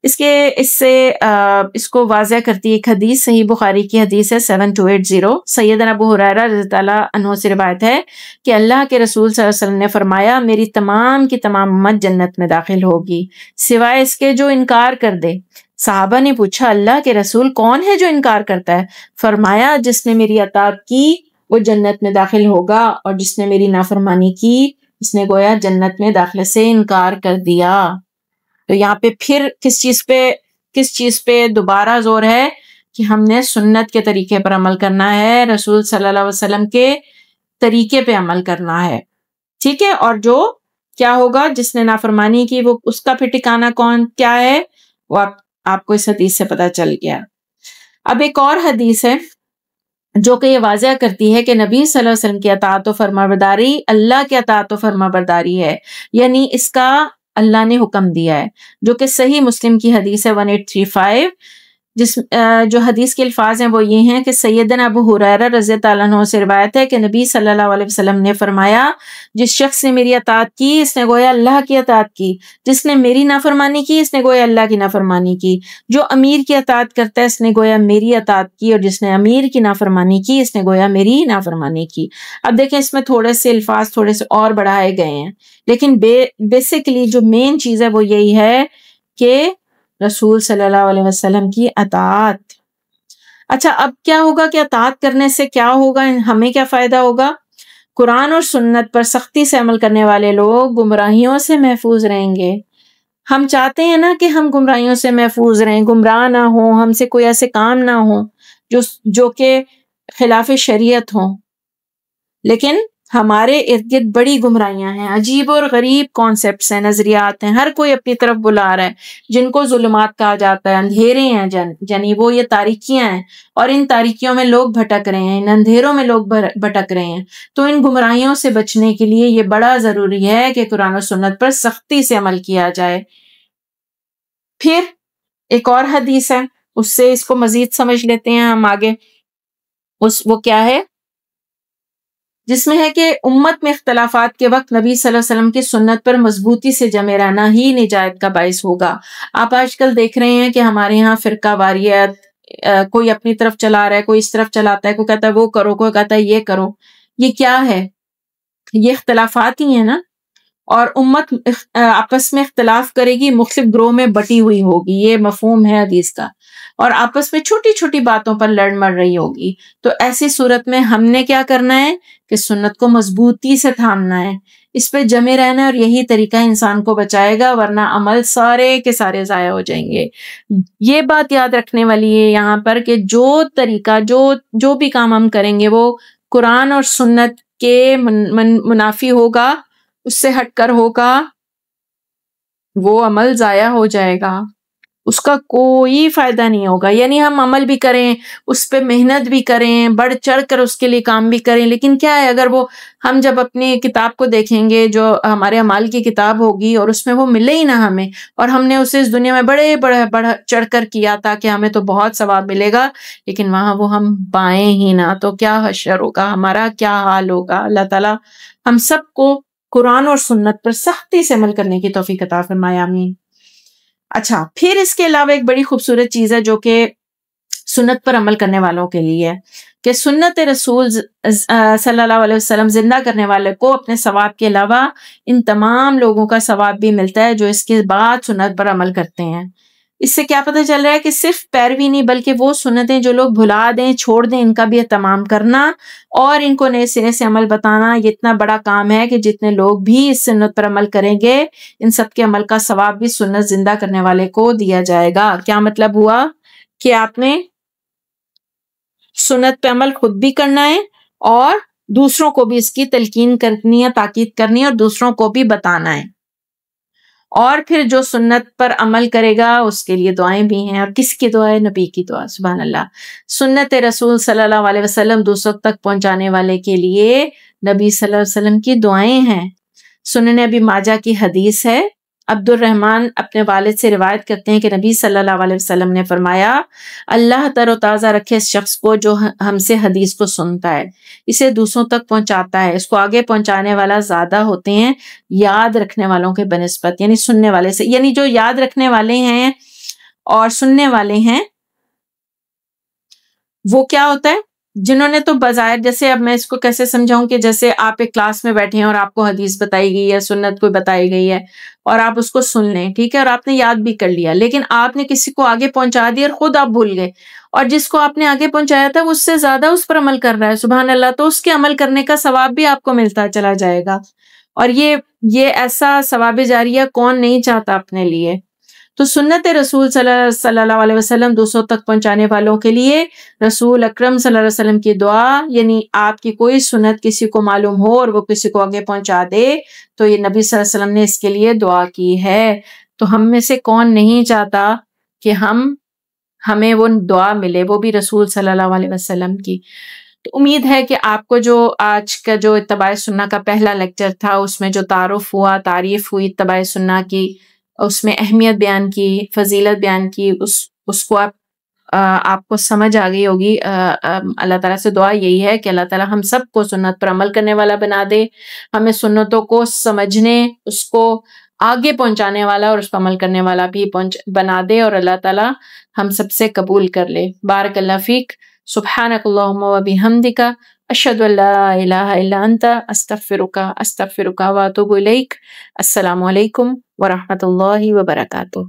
اس کو واضح کرتی ایک حدیث، صحیح بخاری کی حدیث ہے 7280، سیدنا ابو ہریرہ رضی اللہ عنہ سے روایت ہے کہ اللہ کے رسول صلی اللہ علیہ وسلم نے فرمایا میری تمام کی تمام امت جنت میں داخل ہوگی سوائے اس کے جو انکار کر دے۔ صحابہ نے پوچھا اللہ کے رسول کون ہے جو انکار کرتا ہے؟ فرمایا جس نے میری اطاعت کی وہ جنت میں داخل ہوگا، اور جس نے میری نافرمانی کی اس نے گویا جنت میں داخلے سے انکار کر دیا۔ تو یہاں پہ پھر کس چیز پہ دوبارہ زور ہے کہ ہم نے سنت کے طریقے پر عمل کرنا ہے، رسول صلی اللہ علیہ وسلم کے طریقے پہ عمل کرنا ہے، ٹھیک ہے۔ اور جو کیا ہوگا جس نے نافرمانی کی وہ اس کا پھر ٹھکانہ کیا ہے وہ آپ کو اس حدیث سے پتہ چل گیا۔ اب ایک اور حدیث ہے جو کہ یہ واضح کرتی ہے کہ نبی صلی اللہ علیہ وسلم کی اطاعت و فرمانبرداری اللہ کی اطاعت و فرمانبرداری ہے، یعنی اس کا اللہ نے حکم دیا ہے، جو کہ صحیح مسلم کی حدیث ہے 1835، جو حدیث کے الفاظ ہیں وہ یہ ہیں کہ سیدنا ابو ہریرہ رضی اللہ عنہ سے روایت ہے کہ نبی صلی اللہ علیہ وسلم نے فرمایا جس شخص نے میری اطاعت کی اس نے گویا اللہ کی اطاعت کی، جس نے میری نافرمانی کی اس نے گویا اللہ کی نافرمانی کی، جو امیر کی اطاعت کرتا ہے اس نے گویا میری اطاعت کی، اور جس نے امیر کی نافرمانی کی اس نے گویا میری نافرمانی کی۔ اب دیکھیں اس میں تھوڑے سے الفاظ تھوڑے سے اور بڑھائے گئے ہیں، لیکن بیسیکلی جو مین چیز ہے وہ یہی ہے کہ رسول صلی اللہ علیہ وسلم کی اطاعت۔ اچھا اب کیا ہوگا کہ اطاعت کرنے سے کیا ہوگا، ہمیں کیا فائدہ ہوگا؟ قرآن اور سنت پر سختی سے عمل کرنے والے لوگ گمراہیوں سے محفوظ رہیں گے۔ ہم چاہتے ہیں نا کہ ہم گمراہیوں سے محفوظ رہیں، گمراہ نہ ہوں، ہم سے کوئی ایسے کام نہ ہوں جو کہ خلاف شریعت ہوں، لیکن ہمارے ارد گرد بڑی گمراہیاں ہیں، عجیب اور غریب کانسیپٹس ہیں، نظریات ہیں، ہر کوئی اپنی طرف بلا رہا ہے، جن کو ظلمات کہا جاتا ہے، اندھیرے ہیں، یعنی وہ یہ تاریکیاں ہیں، اور ان تاریکیوں میں لوگ بھٹک رہے ہیں، ان اندھیروں میں لوگ بھٹک رہے ہیں۔ تو ان گمراہیوں سے بچنے کے لیے یہ بڑا ضروری ہے کہ قرآن و سنت پر سختی سے عمل کیا جائے۔ پھر ایک اور حدیث ہے، اس سے اس کو مزید سمجھ لیتے ہیں ہم آگے، وہ کیا ہے، جس میں ہے کہ امت میں اختلافات کے وقت نبی صلی اللہ علیہ وسلم کی سنت پر مضبوطی سے جمے رہنا ہی نجات کا باعث ہوگا۔ آپ آج کل دیکھ رہے ہیں کہ ہمارے ہاں فرقہ واریت، کوئی اپنی طرف چلا رہا ہے، کوئی اس طرف چلاتا ہے، کوئی کہتا ہے وہ کرو، کوئی کہتا ہے یہ کرو۔ یہ کیا ہے؟ یہ اختلافات ہی ہیں نا، اور امت آپس میں اختلاف کرے گی، مختلف گروہ میں بٹی ہوئی ہوگی، یہ مفہوم ہے حدیث کا، اور آپس میں چھوٹی چھوٹی باتوں پر لڑ مر رہی ہوگی۔ تو ایسی صورت میں ہم نے کیا کرنا ہے کہ سنت کو مضبوطی سے تھامنا ہے، اس پہ جمے رہنا ہے، اور یہی طریقہ انسان کو بچائے گا، ورنہ عمل سارے کے سارے ضائع ہو جائیں گے۔ یہ بات یاد رکھنے والی ہے یہاں پر کہ جو طریقہ جو بھی کام ہم کریں گے وہ قرآن اور سنت کے منافی ہوگا، اس سے ہٹ کر ہوگا، وہ عمل ضائع ہو جائے گا، اس کا کوئی فائدہ نہیں ہوگا۔ یعنی ہم عمل بھی کریں، اس پہ محنت بھی کریں، بڑھ چڑھ کر اس کے لیے کام بھی کریں، لیکن کیا ہے اگر وہ ہم جب اپنی کتاب کو دیکھیں گے جو ہمارے اعمال کی کتاب ہوگی اور اس میں وہ ملے ہی نہ ہمیں، اور ہم نے اسے اس دنیا میں بڑھ چڑھ کر کیا تھا کہ ہمیں تو بہت ثواب ملے گا، لیکن وہاں وہ ہم پائیں ہی نہ، تو کیا حشر ہوگا، ہمارا کیا حال ہوگا۔ اللہ تعالیٰ ہم سب کو قرآن اور سنت پر سختی سے عمل کرنے کی توفیق عطا فرمائے، آمین۔ اچھا پھر اس کے علاوہ ایک بڑی خوبصورت چیز ہے جو کہ سنت پر عمل کرنے والوں کے لیے ہے کہ سنت رسول صلی اللہ علیہ وسلم زندہ کرنے والے کو اپنے ثواب کے علاوہ ان تمام لوگوں کا ثواب بھی ملتا ہے جو اس کے بعد سنت پر عمل کرتے ہیں۔ اس سے کیا پتہ چل رہا ہے کہ صرف پیروی نہیں بلکہ وہ سنتیں جو لوگ بھلا دیں، چھوڑ دیں، ان کا بھی اہتمام کرنا اور ان کو نئے سرے سے عمل بتانا، یہ اتنا بڑا کام ہے کہ جتنے لوگ بھی اس سنت پر عمل کریں گے ان سب کے عمل کا ثواب بھی سنت زندہ کرنے والے کو دیا جائے گا۔ کیا مطلب ہوا کہ آپ نے سنت پہ عمل خود بھی کرنا ہے اور دوسروں کو بھی اس کی تلقین کرنی ہے، تاکید کرنی ہے، اور دوسروں کو بھی بتانا ہے۔ اور پھر جو سنت پر عمل کرے گا اس کے لیے دعائیں بھی ہیں. اور کس کی دعا ہے؟ نبی کی دعا. سبحان اللہ. سنت رسول صلی اللہ علیہ وسلم دوسروں تک پہنچانے والے کے لیے نبی صلی اللہ علیہ وسلم کی دعائیں ہیں. سنن ابی ماجہ کی حدیث ہے. عبد الرحمن اپنے والد سے روایت کرتے ہیں کہ نبی صلی اللہ علیہ وسلم نے فرمایا اللہ تر و تازہ رکھے اس شخص کو جو ہم سے حدیث کو سنتا ہے، اسے دوسروں تک پہنچاتا ہے، اس کو آگے پہنچانے والا زیادہ ہوتے ہیں یاد رکھنے والوں کے بنسبت، یعنی سننے والے سے. یعنی جو یاد رکھنے والے ہیں اور سننے والے ہیں وہ کیا ہوتا ہے؟ جنہوں نے تو بظاہر، جیسے اب میں اس کو کیسے سمجھاؤں کہ جیسے آپ ایک کلاس میں بیٹھے ہیں اور آپ کو حدیث بتائی گئی ہے، سنت کوئی بتائی گئی ہے اور آپ اس کو سن لیں، ٹھیک ہے، اور آپ نے یاد بھی کر لیا، لیکن آپ نے کسی کو آگے پہنچا دیا اور خود آپ بھول گئے، اور جس کو آپ نے آگے پہنچایا تھا وہ اس سے زیادہ اس پر عمل کر رہا ہے، سبحان اللہ، تو اس کے عمل کرنے کا ثواب بھی آپ کو ملتا چلا جائے گا. اور یہ ایسا ثواب جاریہ کون نہیں چاہتا اپنے لیے. تو سنت رسول صلی اللہ علیہ وسلم دوسروں تک پہنچانے والوں کے لیے رسول اکرم صلی اللہ علیہ وسلم کی دعا، یعنی آپ کی کوئی سنت کسی کو معلوم ہو اور وہ کسی کو آگے پہنچا دے تو یہ نبی صلی اللہ علیہ وسلم نے اس کے لیے دعا کی ہے. تو ہم میں سے کون نہیں چاہتا کہ ہمیں وہ دعا ملے، وہ بھی رسول صلی اللہ علیہ وسلم کی. تو امید ہے کہ آپ کو جو آج کا جو اتباع سنہ کا پہلا لیکچر تھا اس میں جو تعارف ہوا، تعریف ہوئی اتباع سنہ کی، اس میں اہمیت بیان کی، فضیلت بیان کی، اس کو آپ کو سمجھ آ گئی ہوگی. اللہ تعالیٰ سے دعا یہی ہے کہ اللہ تعالیٰ ہم سب کو سنت پر عمل کرنے والا بنا دے، ہمیں سنتوں کو سمجھنے، اس کو آگے پہنچانے والا اور اس پر عمل کرنے والا بھی بنا دے، اور اللہ تعالیٰ ہم سب سے قبول کر لے. بارک اللہ فیک. سبحانک اللہم و بحمدک، اشہد ان لا الہ الا انت، استغفرک واتوب الیک. السلام علیکم ورحمۃ اللہ وبرکاتہ.